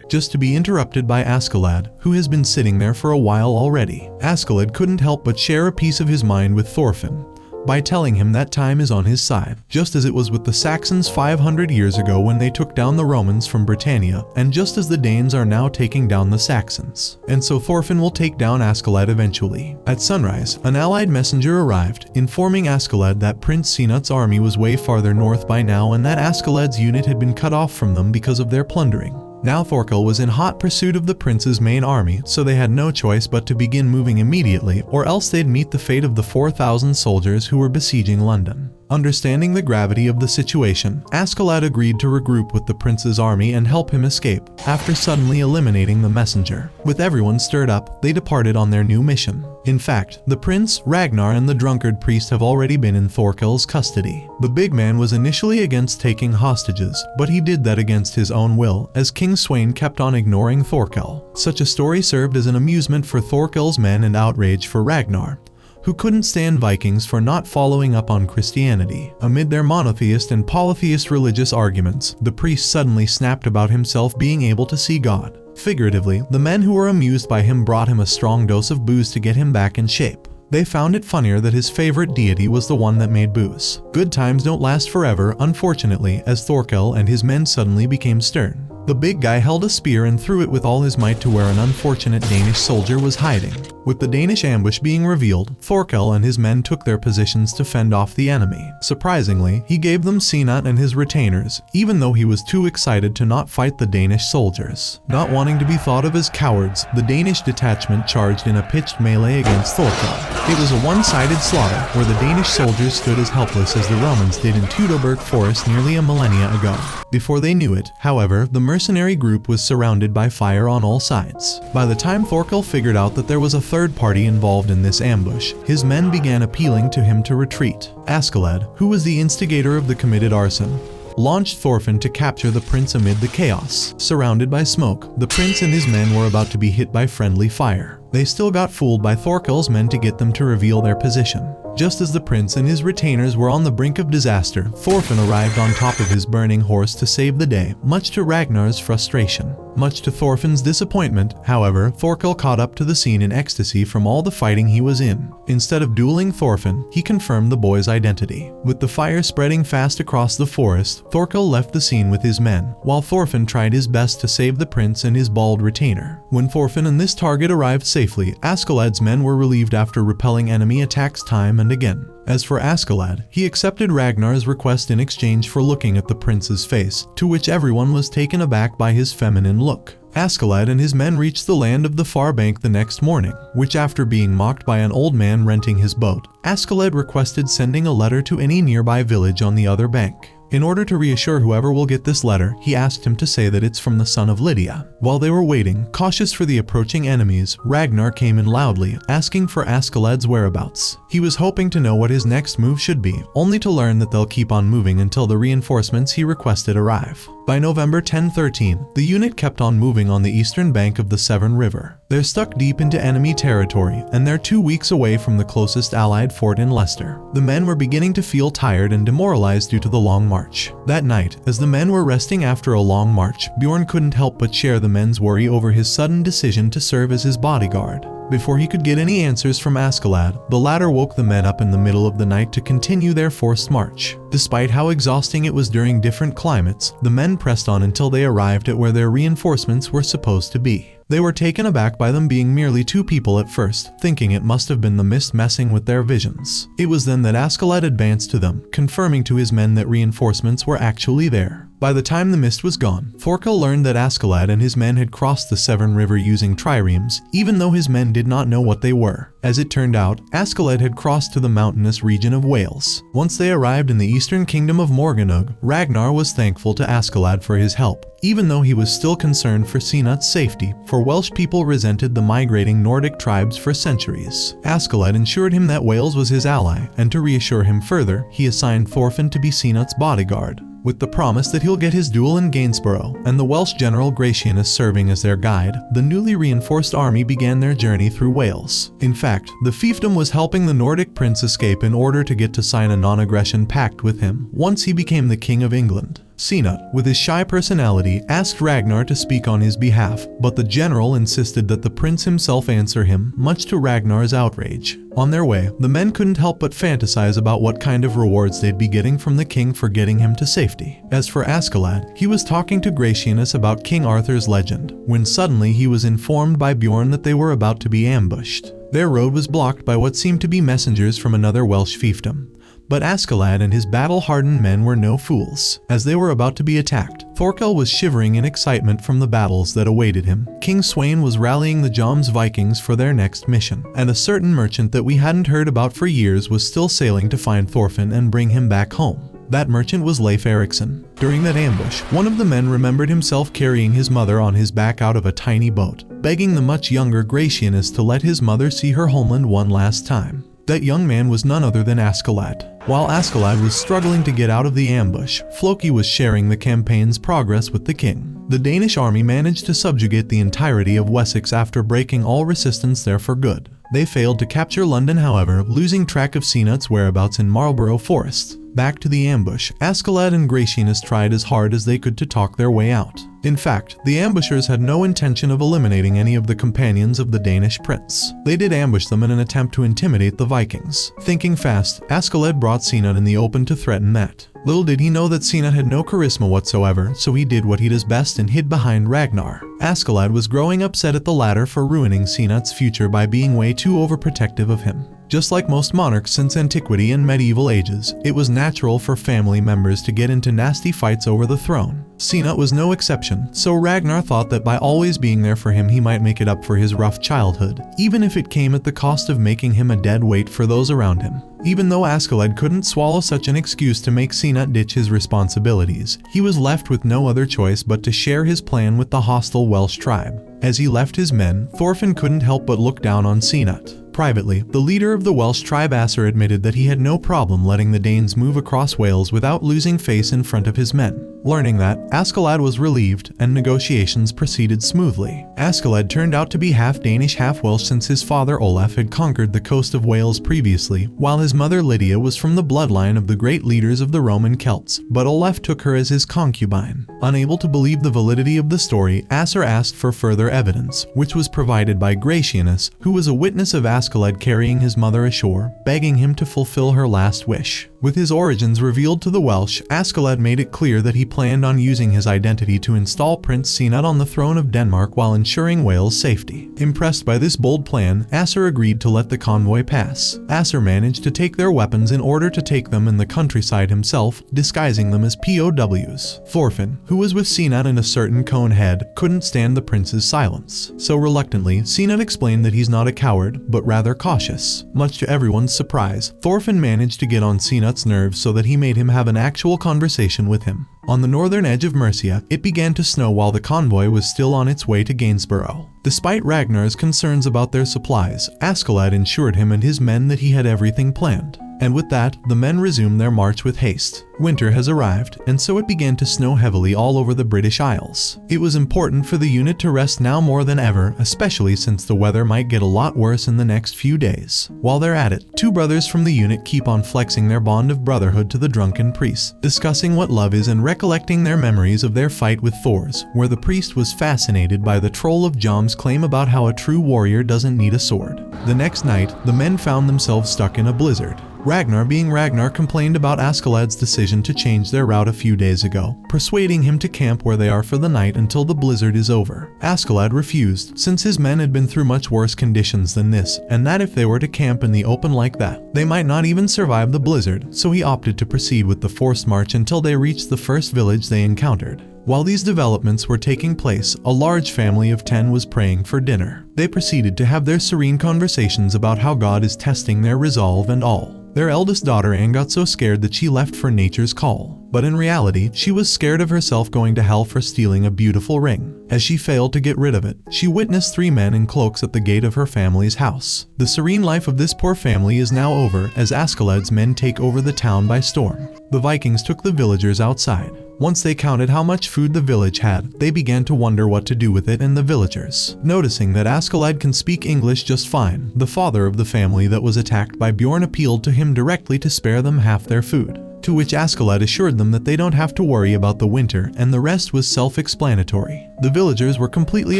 [SPEAKER 1] Just to be interrupted by Askeladd, who has been sitting there for a while already. Askeladd couldn't help but share a piece of his mind with Thorfinn by telling him that time is on his side, just as it was with the Saxons 500 years ago when they took down the Romans from Britannia, and just as the Danes are now taking down the Saxons. And so Thorfinn will take down Askeladd eventually. At sunrise, an allied messenger arrived, informing Askeladd that Prince Sinut's army was way farther north by now and that Askeladd's unit had been cut off from them because of their plundering. Now Thorkell was in hot pursuit of the prince's main army, so they had no choice but to begin moving immediately, or else they'd meet the fate of the 4,000 soldiers who were besieging London. Understanding the gravity of the situation, Askeladd agreed to regroup with the prince's army and help him escape, after suddenly eliminating the messenger. With everyone stirred up, they departed on their new mission. In fact, the prince, Ragnar, and the drunkard priest have already been in Thorkell's custody. The big man was initially against taking hostages, but he did that against his own will, as King Sweyn kept on ignoring Thorkell. Such a story served as an amusement for Thorkell's men and outrage for Ragnar, who couldn't stand Vikings for not following up on Christianity. Amid their monotheist and polytheist religious arguments, the priest suddenly snapped about himself being able to see God. Figuratively, the men who were amused by him brought him a strong dose of booze to get him back in shape. They found it funnier that his favorite deity was the one that made booze. Good times don't last forever, unfortunately, as Thorkell and his men suddenly became stern. The big guy held a spear and threw it with all his might to where an unfortunate Danish soldier was hiding. With the Danish ambush being revealed, Thorkell and his men took their positions to fend off the enemy. Surprisingly, he gave them Sinut and his retainers, even though he was too excited to not fight the Danish soldiers. Not wanting to be thought of as cowards, the Danish detachment charged in a pitched melee against Thorkell. It was a one-sided slaughter, where the Danish soldiers stood as helpless as the Romans did in Teutoburg Forest nearly a millennia ago. Before they knew it, however, the mercenary group was surrounded by fire on all sides. By the time Thorkell figured out that there was a third party involved in this ambush, his men began appealing to him to retreat. Askeladd, who was the instigator of the committed arson, launched Thorfinn to capture the prince amid the chaos. Surrounded by smoke, the prince and his men were about to be hit by friendly fire. They still got fooled by Thorkell's men to get them to reveal their position. Just as the prince and his retainers were on the brink of disaster, Thorfinn arrived on top of his burning horse to save the day, much to Ragnar's frustration. Much to Thorfinn's disappointment, however, Thorkell caught up to the scene in ecstasy from all the fighting he was in. Instead of dueling Thorfinn, he confirmed the boy's identity. With the fire spreading fast across the forest, Thorkell left the scene with his men, while Thorfinn tried his best to save the prince and his bald retainer. When Thorfinn and this target arrived safely, Askeladd's men were relieved after repelling enemy attacks time and again. As for Askeladd, he accepted Ragnar's request in exchange for looking at the prince's face, to which everyone was taken aback by his feminine look. Askeladd and his men reached the land of the far bank the next morning, which after being mocked by an old man renting his boat, Askeladd requested sending a letter to any nearby village on the other bank. In order to reassure whoever will get this letter, he asked him to say that it's from the son of Lydia. While they were waiting, cautious for the approaching enemies, Ragnar came in loudly, asking for Askeladd's whereabouts. He was hoping to know what his next move should be, only to learn that they'll keep on moving until the reinforcements he requested arrive. By November 1013, the unit kept on moving on the eastern bank of the Severn River. They're stuck deep into enemy territory, and they're 2 weeks away from the closest allied fort in Leicester. The men were beginning to feel tired and demoralized due to the long march. That night, as the men were resting after a long march, Bjorn couldn't help but share the men's worry over his sudden decision to serve as his bodyguard. Before he could get any answers from Askeladd, the latter woke the men up in the middle of the night to continue their forced march. Despite how exhausting it was during different climates, the men pressed on until they arrived at where their reinforcements were supposed to be. They were taken aback by them being merely 2 people at first, thinking it must have been the mist messing with their visions. It was then that Askeladd advanced to them, confirming to his men that reinforcements were actually there. By the time the mist was gone, Thorkell learned that Askeladd and his men had crossed the Severn River using triremes, even though his men did not know what they were. As it turned out, Askeladd had crossed to the mountainous region of Wales. Once they arrived in the eastern kingdom of Morganug, Ragnar was thankful to Askeladd for his help, even though he was still concerned for Sinat's safety, for Welsh people resented the migrating Nordic tribes for centuries. Askeladd assured him that Wales was his ally, and to reassure him further, he assigned Thorfinn to be Sinat's bodyguard, with the promise that he'll get his duel in Gainsborough, and the Welsh general Gratianus serving as their guide. The newly reinforced army began their journey through Wales. In fact, the fiefdom was helping the Nordic prince escape in order to get to sign a non-aggression pact with him once he became the King of England. Sinat, with his shy personality, asked Ragnar to speak on his behalf, but the general insisted that the prince himself answer him, much to Ragnar's outrage. On their way, the men couldn't help but fantasize about what kind of rewards they'd be getting from the king for getting him to safety. As for Askeladd, he was talking to Gratianus about King Arthur's legend, when suddenly he was informed by Bjorn that they were about to be ambushed. Their road was blocked by what seemed to be messengers from another Welsh fiefdom. But Askeladd and his battle-hardened men were no fools. As they were about to be attacked, Thorkell was shivering in excitement from the battles that awaited him. King Sweyn was rallying the Joms Vikings for their next mission, and a certain merchant that we hadn't heard about for years was still sailing to find Thorfinn and bring him back home. That merchant was Leif Erikson. During that ambush, one of the men remembered himself carrying his mother on his back out of a tiny boat, begging the much younger Gratianus to let his mother see her homeland one last time. That young man was none other than Askeladd. While Askeladd was struggling to get out of the ambush, Floki was sharing the campaign's progress with the king. The Danish army managed to subjugate the entirety of Wessex after breaking all resistance there for good. They failed to capture London, however, losing track of Sinat's whereabouts in Marlborough Forest. Back to the ambush, Askeladd and Gratianus tried as hard as they could to talk their way out. In fact, the ambushers had no intention of eliminating any of the companions of the Danish prince. They did ambush them in an attempt to intimidate the Vikings. Thinking fast, Askeladd brought Sinat in the open to threaten that. Little did he know that Sinat had no charisma whatsoever, so he did what he does best and hid behind Ragnar. Askeladd was growing upset at the latter for ruining Sinat's future by being way too overprotective of him. Just like most monarchs since antiquity and medieval ages, it was natural for family members to get into nasty fights over the throne. Sinat was no exception, so Ragnar thought that by always being there for him he might make it up for his rough childhood, even if it came at the cost of making him a dead weight for those around him. Even though Askeladd couldn't swallow such an excuse to make Sinat ditch his responsibilities, he was left with no other choice but to share his plan with the hostile Welsh tribe. As he left his men, Thorfinn couldn't help but look down on Sinat. Privately, the leader of the Welsh tribe Asser admitted that he had no problem letting the Danes move across Wales without losing face in front of his men. Learning that, Askeladd was relieved, and negotiations proceeded smoothly. Askeladd turned out to be half Danish, half Welsh since his father Olaf had conquered the coast of Wales previously, while his mother Lydia was from the bloodline of the great leaders of the Roman Celts, but Olaf took her as his concubine. Unable to believe the validity of the story, Asser asked for further evidence, which was provided by Gratianus, who was a witness of Askeladd carrying his mother ashore, begging him to fulfill her last wish. With his origins revealed to the Welsh, Askeladd made it clear that he planned on using his identity to install Prince Sinat on the throne of Denmark while ensuring Wales' safety. Impressed by this bold plan, Asser agreed to let the convoy pass. Asser managed to take their weapons in order to take them in the countryside himself, disguising them as POWs. Thorfinn, who was with Sinat and a certain Conehead, couldn't stand the prince's silence. So reluctantly, Sinat explained that he's not a coward, but rather cautious. Much to everyone's surprise, Thorfinn managed to get on Sinat's nerves so that he made him have an actual conversation with him. On the northern edge of Mercia, it began to snow while the convoy was still on its way to Gainsborough. Despite Ragnar's concerns about their supplies, Askeladd assured him and his men that he had everything planned. And with that, the men resumed their march with haste. Winter has arrived, and so it began to snow heavily all over the British Isles. It was important for the unit to rest now more than ever, especially since the weather might get a lot worse in the next few days. While they're at it, two brothers from the unit keep on flexing their bond of brotherhood to the drunken priest, discussing what love is and recollecting their memories of their fight with Thors, where the priest was fascinated by the troll of Jom's claim about how a true warrior doesn't need a sword. The next night, the men found themselves stuck in a blizzard. Ragnar, being Ragnar, complained about Askeladd's decision decision to change their route a few days ago, persuading him to camp where they are for the night until the blizzard is over. Askeladd refused, since his men had been through much worse conditions than this, and that if they were to camp in the open like that, they might not even survive the blizzard, so he opted to proceed with the forced march until they reached the first village they encountered. While these developments were taking place, a large family of 10 was praying for dinner. They proceeded to have their serene conversations about how God is testing their resolve and all. Their eldest daughter Anne got so scared that she left for nature's call. But in reality, she was scared of herself going to hell for stealing a beautiful ring. As she failed to get rid of it, she witnessed 3 men in cloaks at the gate of her family's house. The serene life of this poor family is now over as Askeladd's men take over the town by storm. The Vikings took the villagers outside. Once they counted how much food the village had, they began to wonder what to do with it and the villagers. Noticing that Askeladd can speak English just fine, the father of the family that was attacked by Bjorn appealed to him directly to spare them half their food. To which Askeladd assured them that they don't have to worry about the winter, and the rest was self-explanatory. The villagers were completely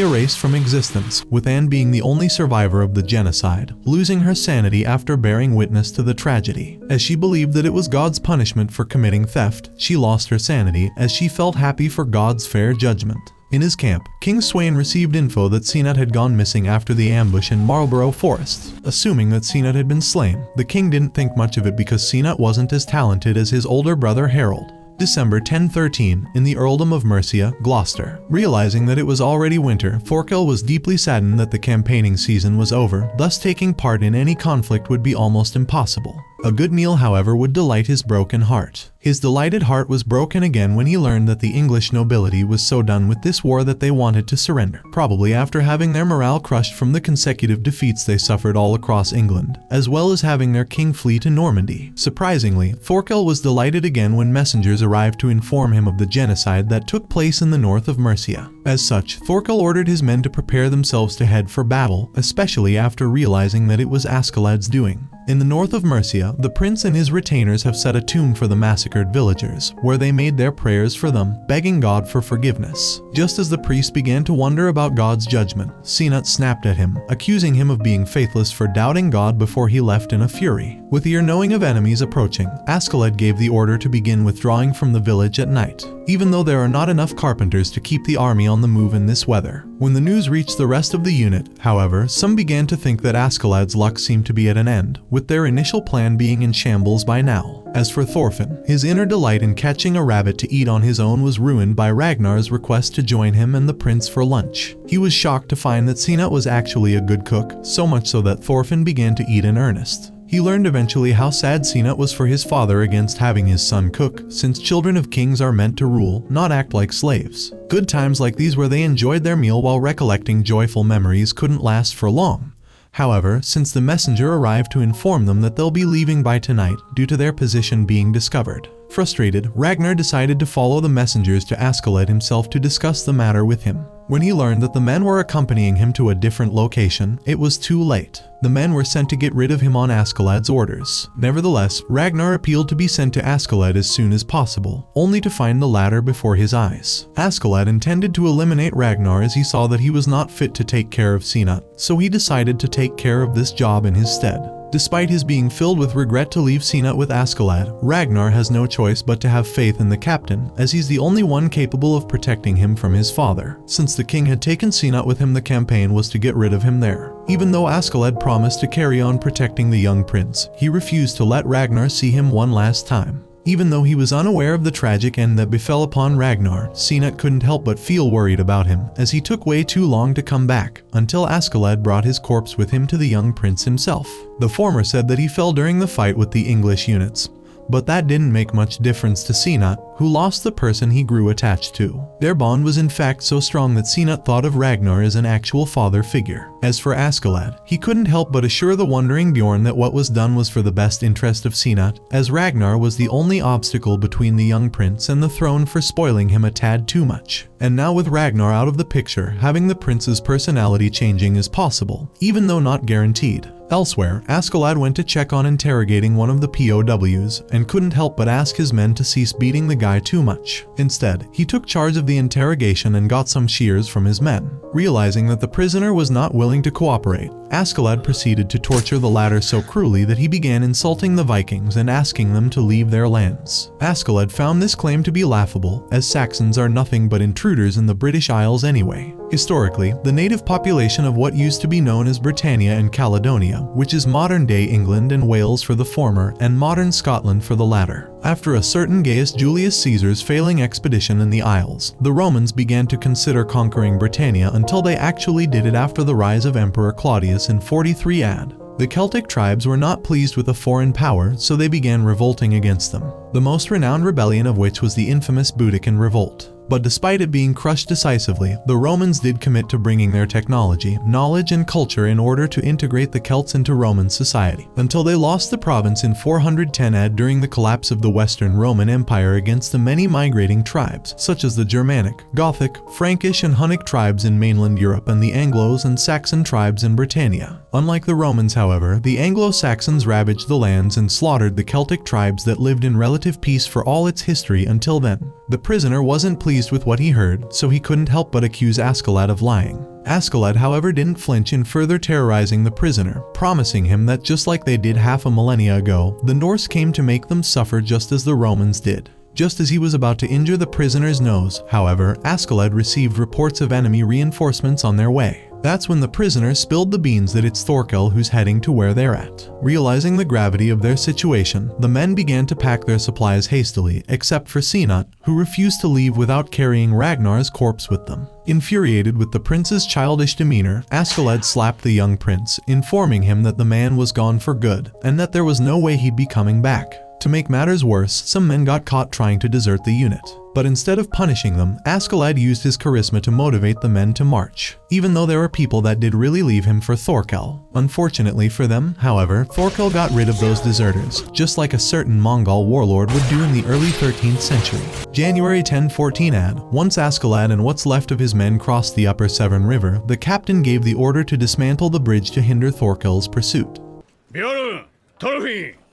[SPEAKER 1] erased from existence, with Anne being the only survivor of the genocide, losing her sanity after bearing witness to the tragedy. As she believed that it was God's punishment for committing theft, she lost her sanity as she felt happy for God's fair judgment. In his camp, King Sweyn received info that Sinet had gone missing after the ambush in Marlborough Forest. Assuming that Sinet had been slain, the king didn't think much of it because Sinet wasn't as talented as his older brother Harold. December 1013, in the earldom of Mercia, Gloucester. Realizing that it was already winter, Thorkell was deeply saddened that the campaigning season was over, thus taking part in any conflict would be almost impossible. A good meal, however, would delight his broken heart. His delighted heart was broken again when he learned that the English nobility was so done with this war that they wanted to surrender, probably after having their morale crushed from the consecutive defeats they suffered all across England, as well as having their king flee to Normandy. Surprisingly, Thorkell was delighted again when messengers arrived to inform him of the genocide that took place in the north of Mercia. As such, Thorkell ordered his men to prepare themselves to head for battle, especially after realizing that it was Askeladd's doing. In the north of Mercia, the prince and his retainers have set a tomb for the massacred villagers, where they made their prayers for them, begging God for forgiveness. Just as the priest began to wonder about God's judgment, Sinet snapped at him, accusing him of being faithless for doubting God before he left in a fury. With ear knowing of enemies approaching, Askeladd gave the order to begin withdrawing from the village at night, even though there are not enough carpenters to keep the army on the move in this weather. When the news reached the rest of the unit, however, some began to think that Askeladd's luck seemed to be at an end, with their initial plan being in shambles by now. As for Thorfinn, his inner delight in catching a rabbit to eat on his own was ruined by Ragnar's request to join him and the prince for lunch. He was shocked to find that Sinet was actually a good cook, so much so that Thorfinn began to eat in earnest. He learned eventually how sad Sinet was for his father against having his son cook, since children of kings are meant to rule, not act like slaves. Good times like these where they enjoyed their meal while recollecting joyful memories couldn't last for long. However, since the messenger arrived to inform them that they'll be leaving by tonight due to their position being discovered. Frustrated, Ragnar decided to follow the messengers to Askeladd himself to discuss the matter with him. When he learned that the men were accompanying him to a different location, it was too late. The men were sent to get rid of him on Askeladd's orders. Nevertheless, Ragnar appealed to be sent to Askeladd as soon as possible, only to find the latter before his eyes. Askeladd intended to eliminate Ragnar as he saw that he was not fit to take care of Sinet, so he decided to take care of this job in his stead. Despite his being filled with regret to leave Sinet with Askeladd, Ragnar has no choice but to have faith in the captain, as he's the only one capable of protecting him from his father. Since the king had taken Sinet with him, the campaign was to get rid of him there. Even though Askeladd promised to carry on protecting the young prince, he refused to let Ragnar see him one last time. Even though he was unaware of the tragic end that befell upon Ragnar, Sinet couldn't help but feel worried about him, as he took way too long to come back, until Askeladd brought his corpse with him to the young prince himself. The former said that he fell during the fight with the English units, but that didn't make much difference to Sinet, who lost the person he grew attached to. Their bond was in fact so strong that Sinet thought of Ragnar as an actual father figure. As for Askeladd, he couldn't help but assure the wondering Bjorn that what was done was for the best interest of Sinet, as Ragnar was the only obstacle between the young prince and the throne for spoiling him a tad too much. And now with Ragnar out of the picture, having the prince's personality changing is possible, even though not guaranteed. Elsewhere, Askeladd went to check on interrogating one of the POWs, and couldn't help but ask his men to cease beating the guy too much. Instead, he took charge of the interrogation and got some shears from his men. Realizing that the prisoner was not willing willing to cooperate, Askeladd proceeded to torture the latter so cruelly that he began insulting the Vikings and asking them to leave their lands. Askeladd found this claim to be laughable, as Saxons are nothing but intruders in the British Isles anyway. Historically, the native population of what used to be known as Britannia and Caledonia, which is modern-day England and Wales for the former and modern Scotland for the latter. After a certain Gaius Julius Caesar's failing expedition in the Isles, the Romans began to consider conquering Britannia until they actually did it after the rise of Emperor Claudius in 43 AD. The Celtic tribes were not pleased with a foreign power, so they began revolting against them, the most renowned rebellion of which was the infamous Boudiccan Revolt. But despite it being crushed decisively, the Romans did commit to bringing their technology, knowledge, and culture in order to integrate the Celts into Roman society, until they lost the province in 410 AD during the collapse of the Western Roman Empire against the many migrating tribes, such as the Germanic, Gothic, Frankish, and Hunnic tribes in mainland Europe and the Anglos and Saxon tribes in Britannia. Unlike the Romans, however, the Anglo-Saxons ravaged the lands and slaughtered the Celtic tribes that lived in relative peace for all its history until then. The prisoner wasn't pleased with what he heard, so he couldn't help but accuse Askeladd of lying. Askeladd, however, didn't flinch in further terrorizing the prisoner, promising him that just like they did half a millennia ago, the Norse came to make them suffer just as the Romans did. Just as he was about to injure the prisoner's nose, however, Askeladd received reports of enemy reinforcements on their way. That's when the prisoner spilled the beans that it's Thorkell who's heading to where they're at. Realizing the gravity of their situation, the men began to pack their supplies hastily, except for Sinat, who refused to leave without carrying Ragnar's corpse with them. Infuriated with the prince's childish demeanor, Askeladd slapped the young prince, informing him that the man was gone for good, and that there was no way he'd be coming back. To make matters worse, some men got caught trying to desert the unit. But instead of punishing them, Askeladd used his charisma to motivate the men to march, even though there were people that did really leave him for Thorkell. Unfortunately for them, however, Thorkell got rid of those deserters, just like a certain Mongol warlord would do in the early 13th century. January 1014 AD, once Askeladd and what's left of his men crossed the upper Severn River, the captain gave the order to dismantle the bridge to hinder Thorkell's pursuit.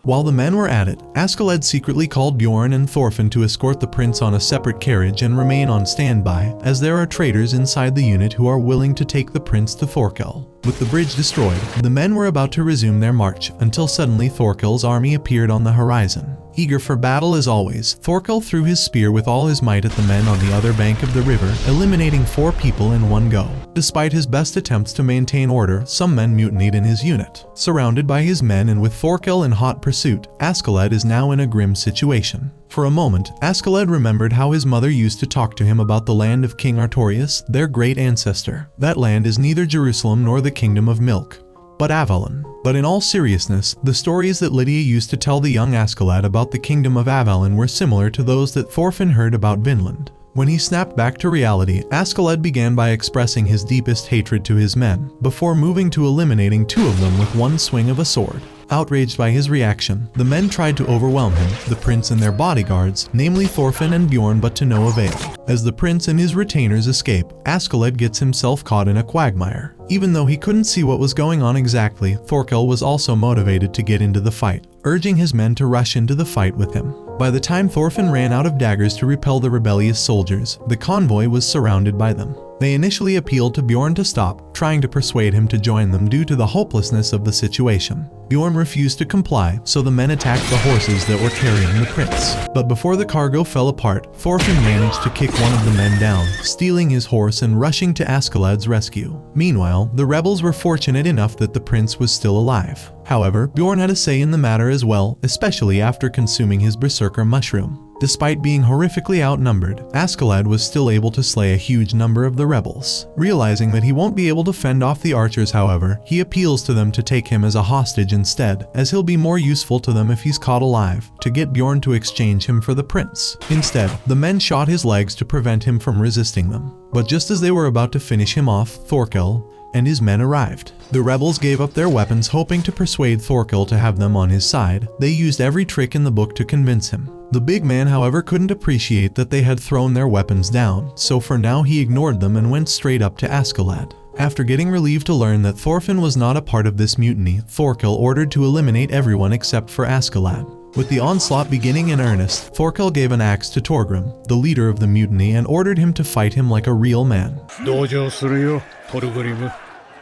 [SPEAKER 1] While the men were at it, Askeladd secretly called Bjorn and Thorfinn to escort the prince on a separate carriage and remain on standby, as there are traitors inside the unit who are willing to take the prince to Thorkell. With the bridge destroyed, the men were about to resume their march, until suddenly Thorkell's army appeared on the horizon. Eager for battle as always, Thorkell threw his spear with all his might at the men on the other bank of the river, eliminating 4 people in one go. Despite his best attempts to maintain order, some men mutinied in his unit. Surrounded by his men and with Thorkell in hot pursuit, Askeladd is now in a grim situation. For a moment, Askeladd remembered how his mother used to talk to him about the land of King Artorius, their great ancestor. That land is neither Jerusalem nor the kingdom of milk, but Avalon. But in all seriousness, the stories that Lydia used to tell the young Askeladd about the kingdom of Avalon were similar to those that Thorfinn heard about Vinland. When he snapped back to reality, Askeladd began by expressing his deepest hatred to his men, before moving to eliminating 2 of them with one swing of a sword. Outraged by his reaction, the men tried to overwhelm him, the prince and their bodyguards, namely Thorfinn and Bjorn, but to no avail. As the prince and his retainers escape, Askeladd gets himself caught in a quagmire. Even though he couldn't see what was going on exactly, Thorkell was also motivated to get into the fight, urging his men to rush into the fight with him. By the time Thorfinn ran out of daggers to repel the rebellious soldiers, the convoy was surrounded by them. They initially appealed to Bjorn to stop, trying to persuade him to join them due to the hopelessness of the situation. Bjorn refused to comply, so the men attacked the horses that were carrying the prince. But before the cargo fell apart, Thorfinn managed to kick one of the men down, stealing his horse and rushing to Askeladd's rescue. Meanwhile, the rebels were fortunate enough that the prince was still alive. However, Bjorn had a say in the matter as well, especially after consuming his berserker mushroom. Despite being horrifically outnumbered, Askeladd was still able to slay a huge number of the rebels. Realizing that he won't be able to fend off the archers, however, he appeals to them to take him as a hostage instead, as he'll be more useful to them if he's caught alive, to get Bjorn to exchange him for the prince. Instead, the men shot his legs to prevent him from resisting them. But just as they were about to finish him off, Thorkell and his men arrived. The rebels gave up their weapons, hoping to persuade Thorkell to have them on his side. They used every trick in the book to convince him. The big man, however, couldn't appreciate that they had thrown their weapons down, so for now he ignored them and went straight up to Askeladd. After getting relieved to learn that Thorfinn was not a part of this mutiny, Thorkell ordered to eliminate everyone except for Askeladd. With the onslaught beginning in earnest, Thorkell gave an axe to Thorgrim, the leader of the mutiny, and ordered him to fight him like a real man.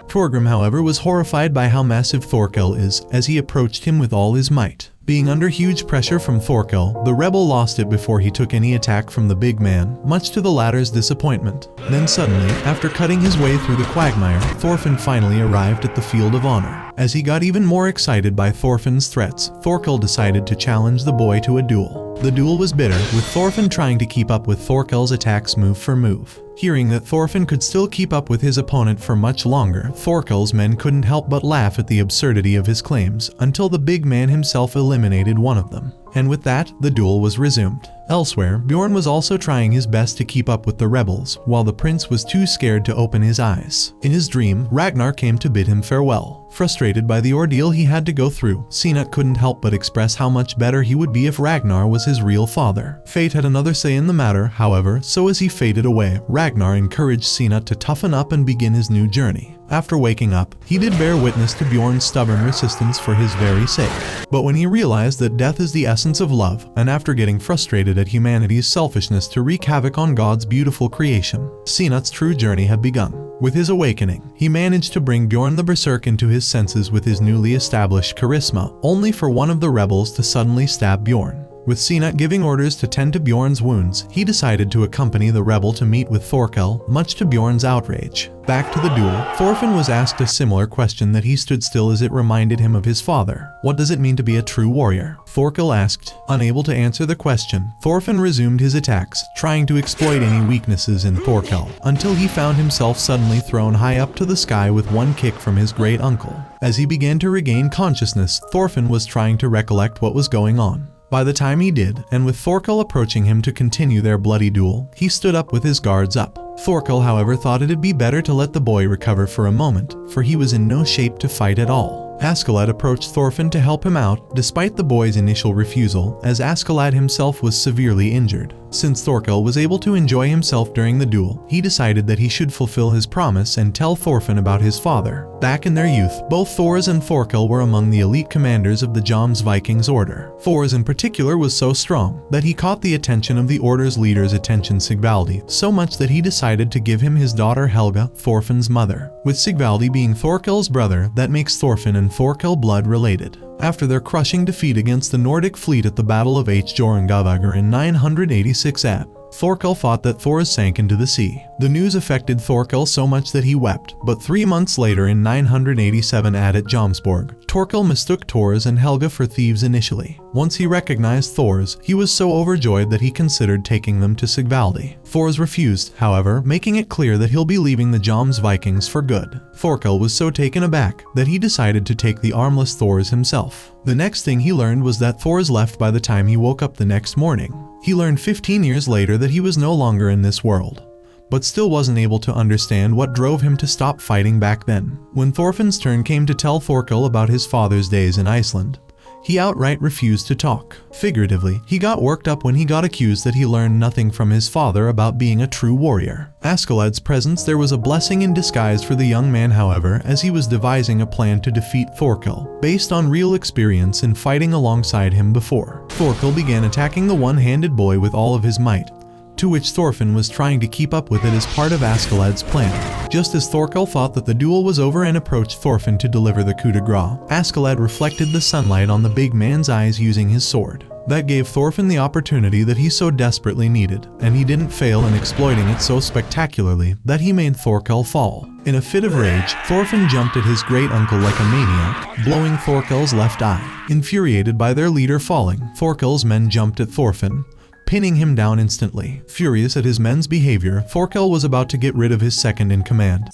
[SPEAKER 1] Thorgrim, however, was horrified by how massive Thorkell is as he approached him with all his might. Being under huge pressure from Thorkell, the rebel lost it before he took any attack from the big man, much to the latter's disappointment. Then suddenly, after cutting his way through the quagmire, Thorfinn finally arrived at the field of honor. As he got even more excited by Thorfinn's threats, Thorkell decided to challenge the boy to a duel. The duel was bitter, with Thorfinn trying to keep up with Thorkell's attacks move for move. Hearing that Thorfinn could still keep up with his opponent for much longer, Thorkell's men couldn't help but laugh at the absurdity of his claims, until the big man himself eliminated one of them. And with that, the duel was resumed. Elsewhere, Bjorn was also trying his best to keep up with the rebels, while the prince was too scared to open his eyes. In his dream, Ragnar came to bid him farewell. Frustrated by the ordeal he had to go through, Sinat couldn't help but express how much better he would be if Ragnar was his real father. Fate had another say in the matter, however, so as he faded away, Ragnar encouraged Sinat to toughen up and begin his new journey. After waking up, he did bear witness to Bjorn's stubborn resistance for his very sake. But when he realized that death is the essence of love, and after getting frustrated at humanity's selfishness to wreak havoc on God's beautiful creation, Sinat's true journey had begun. With his awakening, he managed to bring Bjorn the Berserk into his senses with his newly established charisma, only for one of the rebels to suddenly stab Bjorn. With Sinat giving orders to tend to Bjorn's wounds, he decided to accompany the rebel to meet with Thorkell, much to Bjorn's outrage. Back to the duel, Thorfinn was asked a similar question that he stood still as it reminded him of his father. What does it mean to be a true warrior? Thorkell asked. Unable to answer the question, Thorfinn resumed his attacks, trying to exploit any weaknesses in Thorkell, until he found himself suddenly thrown high up to the sky with one kick from his great uncle. As he began to regain consciousness, Thorfinn was trying to recollect what was going on. By the time he did, and with Thorkell approaching him to continue their bloody duel, he stood up with his guards up. Thorkell, however, thought it'd be better to let the boy recover for a moment, for he was in no shape to fight at all. Askeladd approached Thorfinn to help him out, despite the boy's initial refusal, as Askeladd himself was severely injured. Since Thorkell was able to enjoy himself during the duel, he decided that he should fulfill his promise and tell Thorfinn about his father. Back in their youth, both Thors and Thorkell were among the elite commanders of the Vikings order. Thors in particular was so strong that he caught the attention of the order's leader's attention Sigvaldi, so much that he decided to give him his daughter Helga, Thorfinn's mother. With Sigvaldi being Thorkell's brother, that makes Thorfinn and Thorkell blood related. After their crushing defeat against the Nordic fleet at the Battle of Hjorungavagur in 986 AD, Thorkell thought that Thors sank into the sea. The news affected Thorkell so much that he wept, but 3 months later in 987 AD at Jomsborg, Thorkell mistook Thors and Helga for thieves initially. Once he recognized Thors, he was so overjoyed that he considered taking them to Sigvaldi. Thors refused, however, making it clear that he'll be leaving the Vikings for good. Thorkell was so taken aback that he decided to take the armless Thors himself. The next thing he learned was that Thors left by the time he woke up the next morning. He learned 15 years later that he was no longer in this world, but still wasn't able to understand what drove him to stop fighting back then. When Thorfinn's turn came to tell Thorkell about his father's days in Iceland, he outright refused to talk. Figuratively, he got worked up when he got accused that he learned nothing from his father about being a true warrior. Askeladd's presence there was a blessing in disguise for the young man, however, as he was devising a plan to defeat Thorkell, based on real experience in fighting alongside him before. Thorkell began attacking the one-handed boy with all of his might, to which Thorfinn was trying to keep up with it as part of Askeladd's plan. Just as Thorkell thought that the duel was over and approached Thorfinn to deliver the coup de grace, Askeladd reflected the sunlight on the big man's eyes using his sword. That gave Thorfinn the opportunity that he so desperately needed, and he didn't fail in exploiting it so spectacularly that he made Thorkell fall. In a fit of rage, Thorfinn jumped at his great uncle like a maniac, blowing Thorkell's left eye. Infuriated by their leader falling, Thorkell's men jumped at Thorfinn, pinning him down instantly. Furious at his men's behavior, Thorkell was about to get rid of his second in command,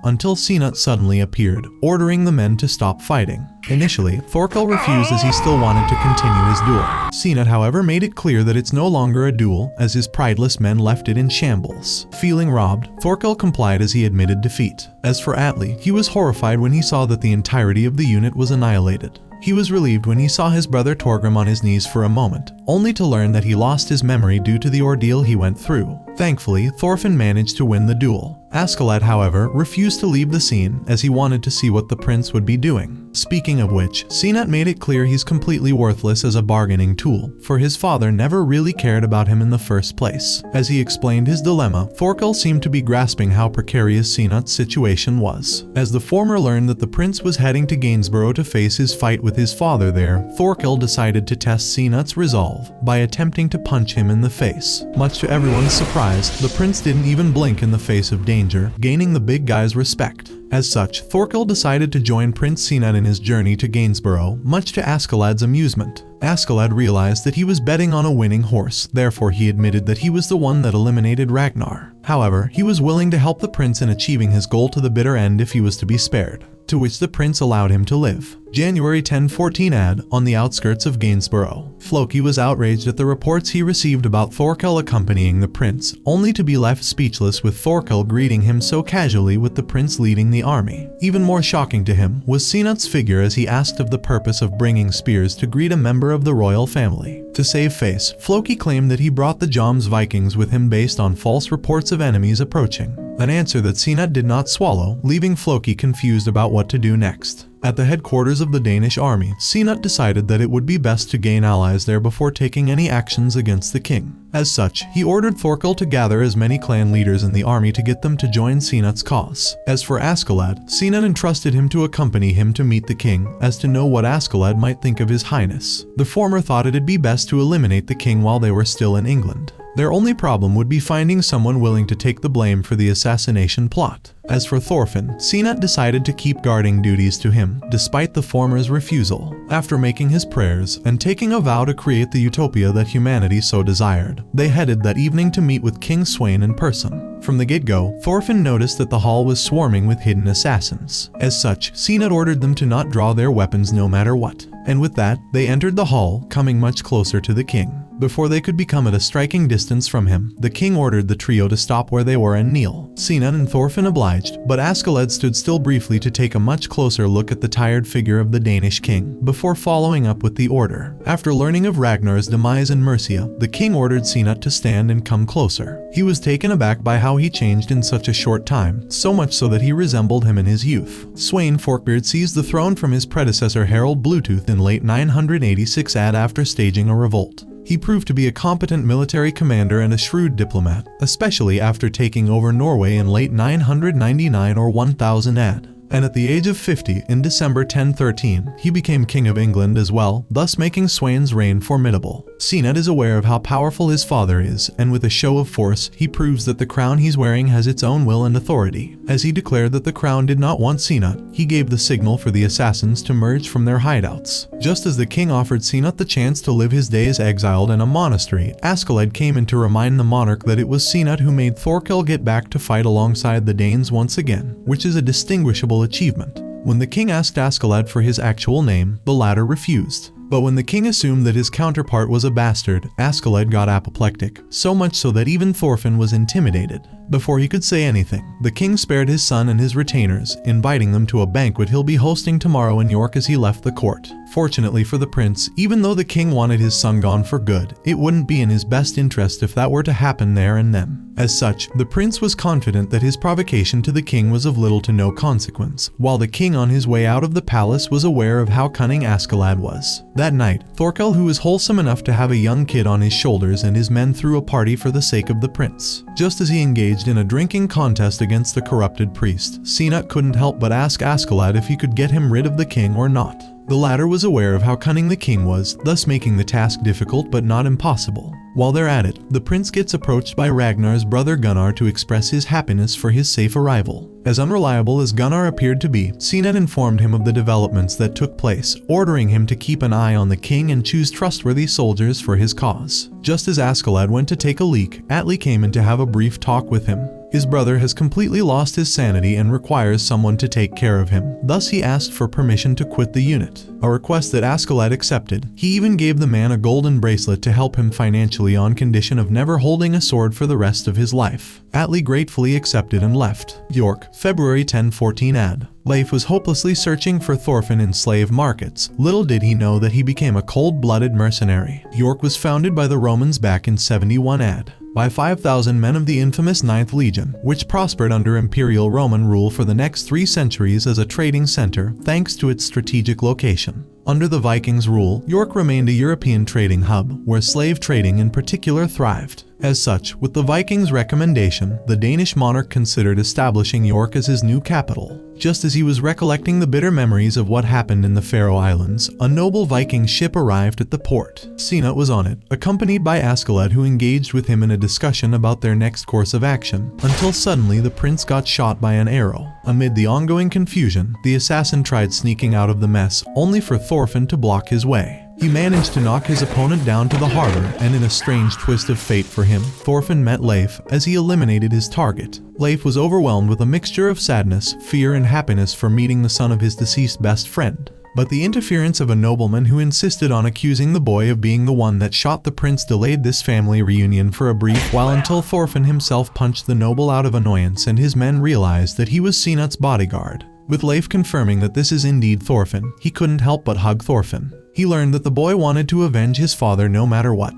[SPEAKER 1] until Sinat suddenly appeared, ordering the men to stop fighting. Initially, Thorkell refused as he still wanted to continue his duel. Sinat, however, made it clear that it's no longer a duel, as his prideless men left it in shambles. Feeling robbed, Thorkell complied as he admitted defeat. As for Atli, he was horrified when he saw that the entirety of the unit was annihilated. He was relieved when he saw his brother Thorgrim on his knees for a moment, only to learn that he lost his memory due to the ordeal he went through. Thankfully, Thorfinn managed to win the duel. Askeladd, however, refused to leave the scene as he wanted to see what the prince would be doing. Speaking of which, Sinat made it clear he's completely worthless as a bargaining tool, for his father never really cared about him in the first place. As he explained his dilemma, Thorkell seemed to be grasping how precarious Sinat's situation was. As the former learned that the prince was heading to Gainsborough to face his fight with his father there, Thorkell decided to test Sinat's resolve by attempting to punch him in the face. Much to everyone's surprise, the prince didn't even blink in the face of danger, gaining the big guy's respect. As such, Thorkell decided to join Prince Sinat in his journey to Gainsborough, much to Askeladd's amusement. Askeladd realized that he was betting on a winning horse, therefore he admitted that he was the one that eliminated Ragnar. However, he was willing to help the prince in achieving his goal to the bitter end if he was to be spared, to which the prince allowed him to live. January 1014 ad, on the outskirts of Gainsborough. Floki was outraged at the reports he received about Thorkell accompanying the prince, only to be left speechless with Thorkell greeting him so casually with the prince leading the army. Even more shocking to him was Sinat's figure as he asked of the purpose of bringing spears to greet a member of the royal family. To save face, Floki claimed that he brought the Joms Vikings with him based on false reports of enemies approaching. An answer that Sinat did not swallow, leaving Floki confused about what to do next. At the headquarters of the Danish army, Sinat decided that it would be best to gain allies there before taking any actions against the king. As such, he ordered Thorkell to gather as many clan leaders in the army to get them to join Sinat's cause. As for Askeladd, Sinat entrusted him to accompany him to meet the king, as to know what Askeladd might think of his highness. The former thought it'd be best to eliminate the king while they were still in England. Their only problem would be finding someone willing to take the blame for the assassination plot. As for Thorfinn, Sinat decided to keep guarding duties to him, despite the former's refusal. After making his prayers and taking a vow to create the utopia that humanity so desired, they headed that evening to meet with King Sweyn in person. From the get-go, Thorfinn noticed that the hall was swarming with hidden assassins. As such, Sinat ordered them to not draw their weapons no matter what. And with that, they entered the hall, coming much closer to the king. Before they could become at a striking distance from him, the king ordered the trio to stop where they were and kneel. Sinat and Thorfinn obliged, but Askeladd stood still briefly to take a much closer look at the tired figure of the Danish king, before following up with the order. After learning of Ragnar's demise in Mercia, the king ordered Sinat to stand and come closer. He was taken aback by how he changed in such a short time, so much so that he resembled him in his youth. Sweyn Forkbeard seized the throne from his predecessor Harald Bluetooth in late 986 AD after staging a revolt. He proved to be a competent military commander and a shrewd diplomat, especially after taking over Norway in late 999 or 1000 AD. And at the age of 50, in December 1013, he became King of England as well, thus making Sweyn's reign formidable. Sinat is aware of how powerful his father is, and with a show of force, he proves that the crown he's wearing has its own will and authority. As he declared that the crown did not want Sinat, he gave the signal for the assassins to merge from their hideouts. Just as the king offered Sinat the chance to live his days exiled in a monastery, Askeladd came in to remind the monarch that it was Sinat who made Thorkell get back to fight alongside the Danes once again, which is a distinguishable achievement. When the king asked Askeladd for his actual name, the latter refused. But when the king assumed that his counterpart was a bastard, Askeladd got apoplectic, so much so that even Thorfinn was intimidated. Before he could say anything, the king spared his son and his retainers, inviting them to a banquet he'll be hosting tomorrow in York as he left the court. Fortunately for the prince, even though the king wanted his son gone for good, it wouldn't be in his best interest if that were to happen there and then. As such, the prince was confident that his provocation to the king was of little to no consequence, while the king on his way out of the palace was aware of how cunning Askeladd was. That night, Thorkell, who was wholesome enough to have a young kid on his shoulders, and his men threw a party for the sake of the prince. Just as he engaged in a drinking contest against the corrupted priest, Sinat couldn't help but ask Askeladd if he could get him rid of the king or not. The latter was aware of how cunning the king was, thus making the task difficult but not impossible. While they're at it, the prince gets approached by Ragnar's brother Gunnar to express his happiness for his safe arrival. As unreliable as Gunnar appeared to be, Sinat informed him of the developments that took place, ordering him to keep an eye on the king and choose trustworthy soldiers for his cause. Just as Askeladd went to take a leak, Atli came in to have a brief talk with him. His brother has completely lost his sanity and requires someone to take care of him. Thus he asked for permission to quit the unit, a request that Askeladd accepted. He even gave the man a golden bracelet to help him financially on condition of never holding a sword for the rest of his life. Atli gratefully accepted and left. York, February 1014 ad. Leif was hopelessly searching for Thorfinn in slave markets. Little did he know that he became a cold-blooded mercenary. York was founded by the Romans back in 71 AD. by 5,000 men of the infamous 9th Legion, which prospered under Imperial Roman rule for the next 3 centuries as a trading center thanks to its strategic location. Under the Vikings' rule, York remained a European trading hub, where slave trading in particular thrived. As such, with the Vikings' recommendation, the Danish monarch considered establishing York as his new capital. Just as he was recollecting the bitter memories of what happened in the Faroe Islands, a noble Viking ship arrived at the port. Signat was on it, accompanied by Askeladd, who engaged with him in a discussion about their next course of action, until suddenly the prince got shot by an arrow. Amid the ongoing confusion, the assassin tried sneaking out of the mess, only for Thorfinn to block his way. He managed to knock his opponent down to the harbor, and in a strange twist of fate for him, Thorfinn met Leif as he eliminated his target. Leif was overwhelmed with a mixture of sadness, fear, and happiness for meeting the son of his deceased best friend. But the interference of a nobleman who insisted on accusing the boy of being the one that shot the prince delayed this family reunion for a brief while until Thorfinn himself punched the noble out of annoyance and his men realized that he was Signat's bodyguard. With Leif confirming that this is indeed Thorfinn, he couldn't help but hug Thorfinn. He learned that the boy wanted to avenge his father no matter what.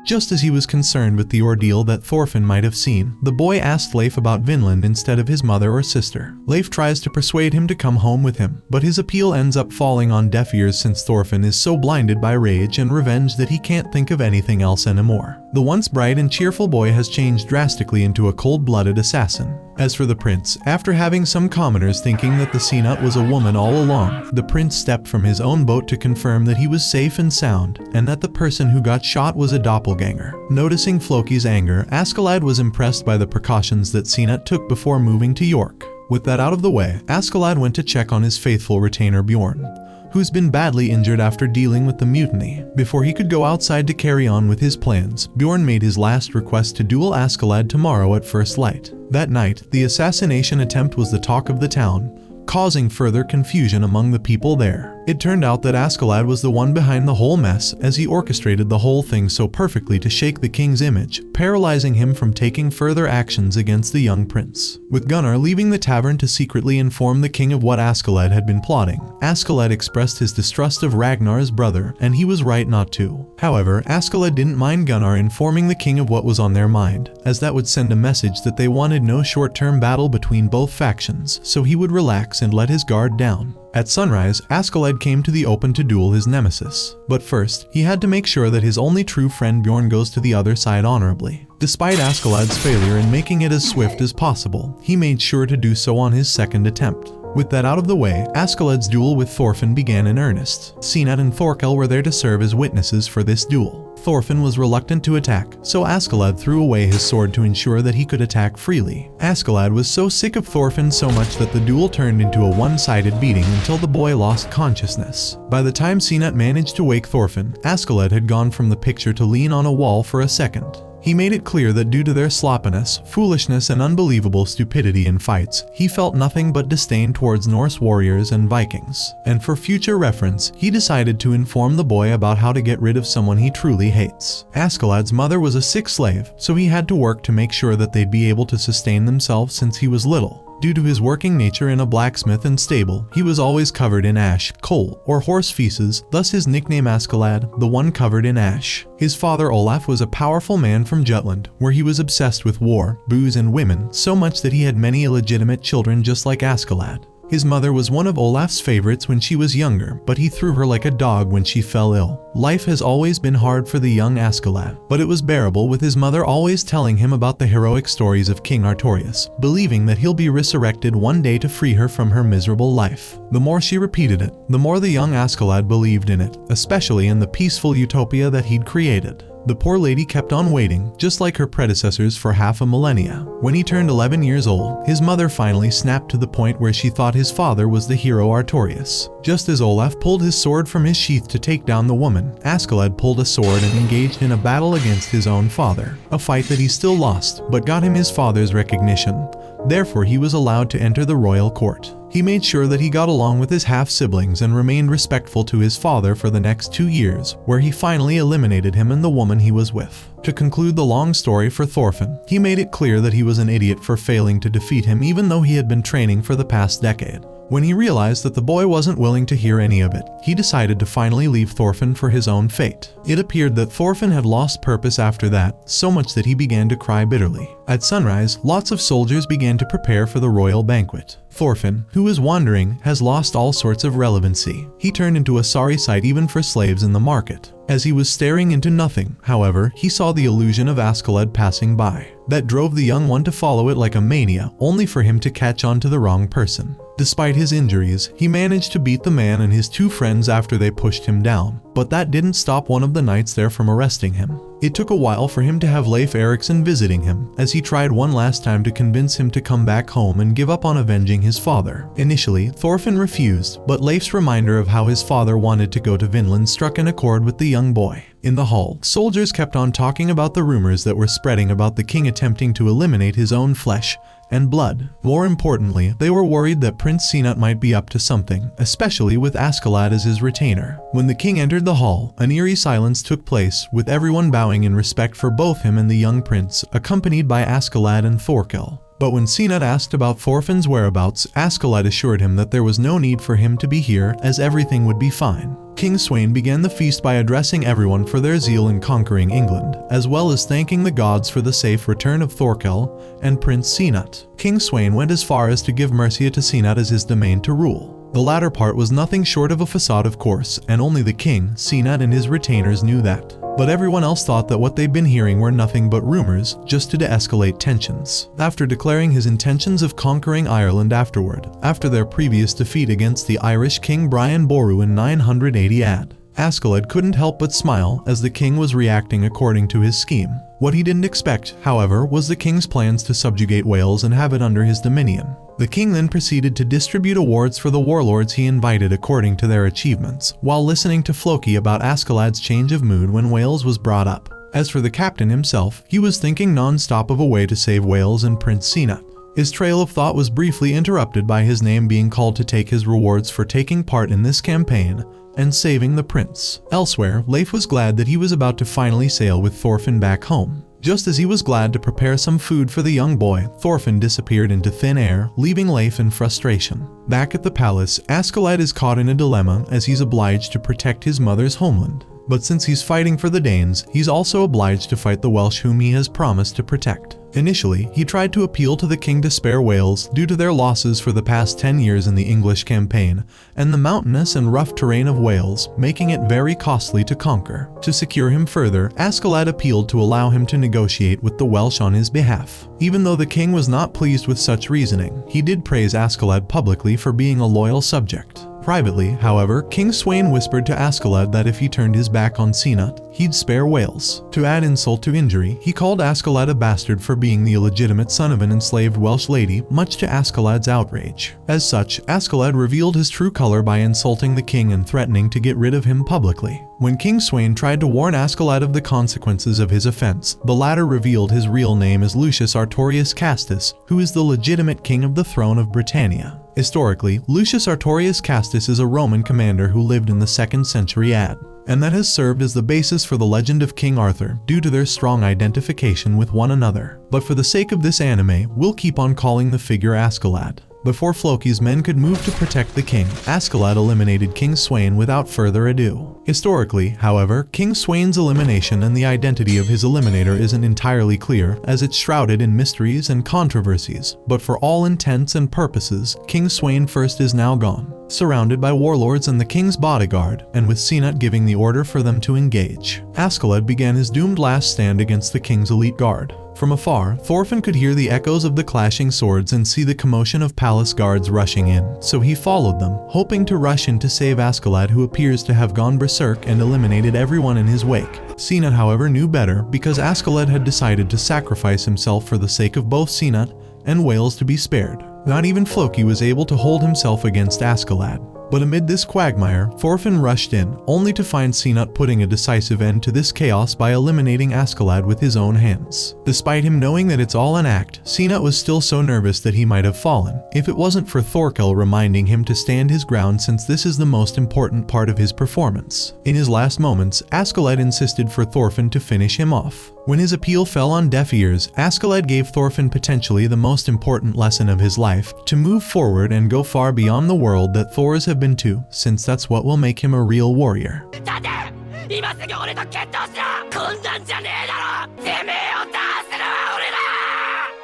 [SPEAKER 1] Just as he was concerned with the ordeal that Thorfinn might have seen, the boy asked Leif about Vinland instead of his mother or sister. Leif tries to persuade him to come home with him, but his appeal ends up falling on deaf ears since Thorfinn is so blinded by rage and revenge that he can't think of anything else anymore. The once bright and cheerful boy has changed drastically into a cold-blooded assassin. As for the prince, after having some commoners thinking that the Signat was a woman all along, the prince stepped from his own boat to confirm that he was safe and sound, and that the person who got shot was a doppelganger. Noticing Floki's anger, Askeladd was impressed by the precautions that Signat took before moving to York. With that out of the way, Askeladd went to check on his faithful retainer Bjorn, who's been badly injured after dealing with the mutiny. Before he could go outside to carry on with his plans, Bjorn made his last request to duel Askeladd tomorrow at first light. That night, the assassination attempt was the talk of the town, causing further confusion among the people there. It turned out that Askeladd was the one behind the whole mess, as he orchestrated the whole thing so perfectly to shake the king's image, paralyzing him from taking further actions against the young prince. With Gunnar leaving the tavern to secretly inform the king of what Askeladd had been plotting, Askeladd expressed his distrust of Ragnar's brother, and he was right not to. However, Askeladd didn't mind Gunnar informing the king of what was on their mind, as that would send a message that they wanted no short-term battle between both factions, so he would relax and let his guard down. At sunrise, Askeladd came to the open to duel his nemesis. But first, he had to make sure that his only true friend Bjorn goes to the other side honorably. Despite Askeladd's failure in making it as swift as possible, he made sure to do so on his second attempt. With that out of the way, Askeladd's duel with Thorfinn began in earnest. Signat and Thorkell were there to serve as witnesses for this duel. Thorfinn was reluctant to attack, so Askeladd threw away his sword to ensure that he could attack freely. Askeladd was so sick of Thorfinn so much that the duel turned into a one-sided beating until the boy lost consciousness. By the time Signat managed to wake Thorfinn, Askeladd had gone from the picture to lean on a wall for a second. He made it clear that due to their sloppiness, foolishness, and unbelievable stupidity in fights, he felt nothing but disdain towards Norse warriors and Vikings. And for future reference, he decided to inform the boy about how to get rid of someone he truly hates. Askeladd's mother was a sick slave, so he had to work to make sure that they'd be able to sustain themselves since he was little. Due to his working nature in a blacksmith and stable, he was always covered in ash, coal, or horse feces, thus his nickname Askeladd, the one covered in ash. His father Olaf was a powerful man from Jutland, where he was obsessed with war, booze, and women, so much that he had many illegitimate children just like Askeladd. His mother was one of Olaf's favorites when she was younger, but he threw her like a dog when she fell ill. Life has always been hard for the young Askeladd, but it was bearable with his mother always telling him about the heroic stories of King Artorius, believing that he'll be resurrected one day to free her from her miserable life. The more she repeated it, the more the young Askeladd believed in it, especially in the peaceful utopia that he'd created. The poor lady kept on waiting, just like her predecessors, for half a millennia. When he turned 11 years old, his mother finally snapped to the point where she thought his father was the hero Artorius. Just as Olaf pulled his sword from his sheath to take down the woman, Askeladd pulled a sword and engaged in a battle against his own father. A fight that he still lost, but got him his father's recognition. Therefore, he was allowed to enter the royal court. He made sure that he got along with his half-siblings and remained respectful to his father for the next 2 years, where he finally eliminated him and the woman he was with. To conclude the long story for Thorfinn, he made it clear that he was an idiot for failing to defeat him even though he had been training for the past decade. When he realized that the boy wasn't willing to hear any of it, he decided to finally leave Thorfinn for his own fate. It appeared that Thorfinn had lost purpose after that, so much that he began to cry bitterly. At sunrise, lots of soldiers began to prepare for the royal banquet. Thorfinn, who is wandering, has lost all sorts of relevancy. He turned into a sorry sight even for slaves in the market. As he was staring into nothing, however, he saw the illusion of Askeladd passing by. That drove the young one to follow it like a mania, only for him to catch on to the wrong person. Despite his injuries, he managed to beat the man and his two friends after they pushed him down, but that didn't stop one of the knights there from arresting him. It took a while for him to have Leif Erikson visiting him, as he tried one last time to convince him to come back home and give up on avenging his father. Initially, Thorfinn refused, but Leif's reminder of how his father wanted to go to Vinland struck an accord with the young boy. In the hall, soldiers kept on talking about the rumors that were spreading about the king attempting to eliminate his own flesh and blood. More importantly, they were worried that Prince Sinat might be up to something, especially with Askeladd as his retainer. When the king entered the hall, an eerie silence took place, with everyone bowing in respect for both him and the young prince, accompanied by Askeladd and Thorkell. But when Sinat asked about Thorfinn's whereabouts, Askeladd assured him that there was no need for him to be here, as everything would be fine. King Sweyn began the feast by addressing everyone for their zeal in conquering England, as well as thanking the gods for the safe return of Thorkell and Prince Sinat. King Sweyn went as far as to give Mercia to Sinat as his domain to rule. The latter part was nothing short of a facade, of course, and only the king, Sinat, and his retainers knew that. But everyone else thought that what they'd been hearing were nothing but rumors, just to de-escalate tensions. After declaring his intentions of conquering Ireland after their previous defeat against the Irish king Brian Boru in 980 AD, Askeladd couldn't help but smile as the king was reacting according to his scheme. What he didn't expect, however, was the king's plans to subjugate Wales and have it under his dominion. The king then proceeded to distribute awards for the warlords he invited according to their achievements, while listening to Floki about Askeladd's change of mood when Wales was brought up. As for the captain himself, he was thinking non-stop of a way to save Wales and Prince Sinat. His trail of thought was briefly interrupted by his name being called to take his rewards for taking part in this campaign and saving the prince. Elsewhere, Leif was glad that he was about to finally sail with Thorfinn back home. Just as he was glad to prepare some food for the young boy, Thorfinn disappeared into thin air, leaving Leif in frustration. Back at the palace, Askeladd is caught in a dilemma as he's obliged to protect his mother's homeland. But since he's fighting for the Danes, he's also obliged to fight the Welsh whom he has promised to protect. Initially, he tried to appeal to the king to spare Wales due to their losses for the past 10 years in the English campaign, and the mountainous and rough terrain of Wales, making it very costly to conquer. To secure him further, Askeladd appealed to allow him to negotiate with the Welsh on his behalf. Even though the king was not pleased with such reasoning, he did praise Askeladd publicly for being a loyal subject. Privately, however, King Sweyn whispered to Askeladd that if he turned his back on Sinat, he'd spare Wales. To add insult to injury, he called Askeladd a bastard for being the illegitimate son of an enslaved Welsh lady, much to Askeladd's outrage. As such, Askeladd revealed his true color by insulting the king and threatening to get rid of him publicly. When King Sweyn tried to warn Askeladd of the consequences of his offense, the latter revealed his real name as Lucius Artorius Castus, who is the legitimate king of the throne of Britannia. Historically, Lucius Artorius Castus is a Roman commander who lived in the 2nd century AD, and that has served as the basis for the legend of King Arthur due to their strong identification with one another. But for the sake of this anime, we'll keep on calling the figure Askeladd. Before Floki's men could move to protect the king, Askeladd eliminated King Sweyn without further ado. Historically, however, King Sweyn's elimination and the identity of his eliminator isn't entirely clear, as it's shrouded in mysteries and controversies, but for all intents and purposes, King Sweyn first is now gone, surrounded by warlords and the king's bodyguard, and with Sinat giving the order for them to engage. Askeladd began his doomed last stand against the king's elite guard. From afar, Thorfinn could hear the echoes of the clashing swords and see the commotion of palace guards rushing in, so he followed them, hoping to rush in to save Askeladd, who appears to have gone berserk and eliminated everyone in his wake. Sinat, however, knew better, because Askeladd had decided to sacrifice himself for the sake of both Sinat and Wales to be spared. Not even Floki was able to hold himself against Askeladd. But amid this quagmire, Thorfinn rushed in, only to find Sinat putting a decisive end to this chaos by eliminating Askeladd with his own hands. Despite him knowing that it's all an act, Sinat was still so nervous that he might have fallen, if it wasn't for Thorkell reminding him to stand his ground, since this is the most important part of his performance. In his last moments, Askeladd insisted for Thorfinn to finish him off. When his appeal fell on deaf ears, Askeladd gave Thorfinn potentially the most important lesson of his life, to move forward and go far beyond the world that Thors have been to, since that's what will make him a real warrior.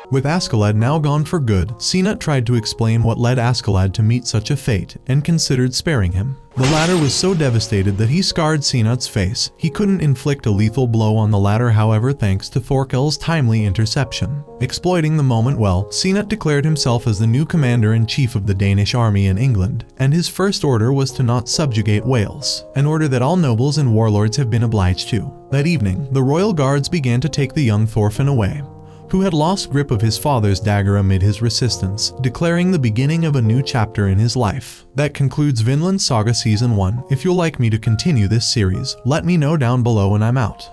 [SPEAKER 1] With Askeladd now gone for good, Sinat tried to explain what led Askeladd to meet such a fate, and considered sparing him. The latter was so devastated that he scarred Sinat's face. He couldn't inflict a lethal blow on the latter, however, thanks to Thorkell's timely interception. Exploiting the moment well, Sinat declared himself as the new commander-in-chief of the Danish army in England, and his first order was to not subjugate Wales, an order that all nobles and warlords have been obliged to. That evening, the royal guards began to take the young Thorfinn away, who had lost grip of his father's dagger amid his resistance, declaring the beginning of a new chapter in his life. That concludes Vinland Saga Season 1. If you'll like me to continue this series, let me know down below and I'm out.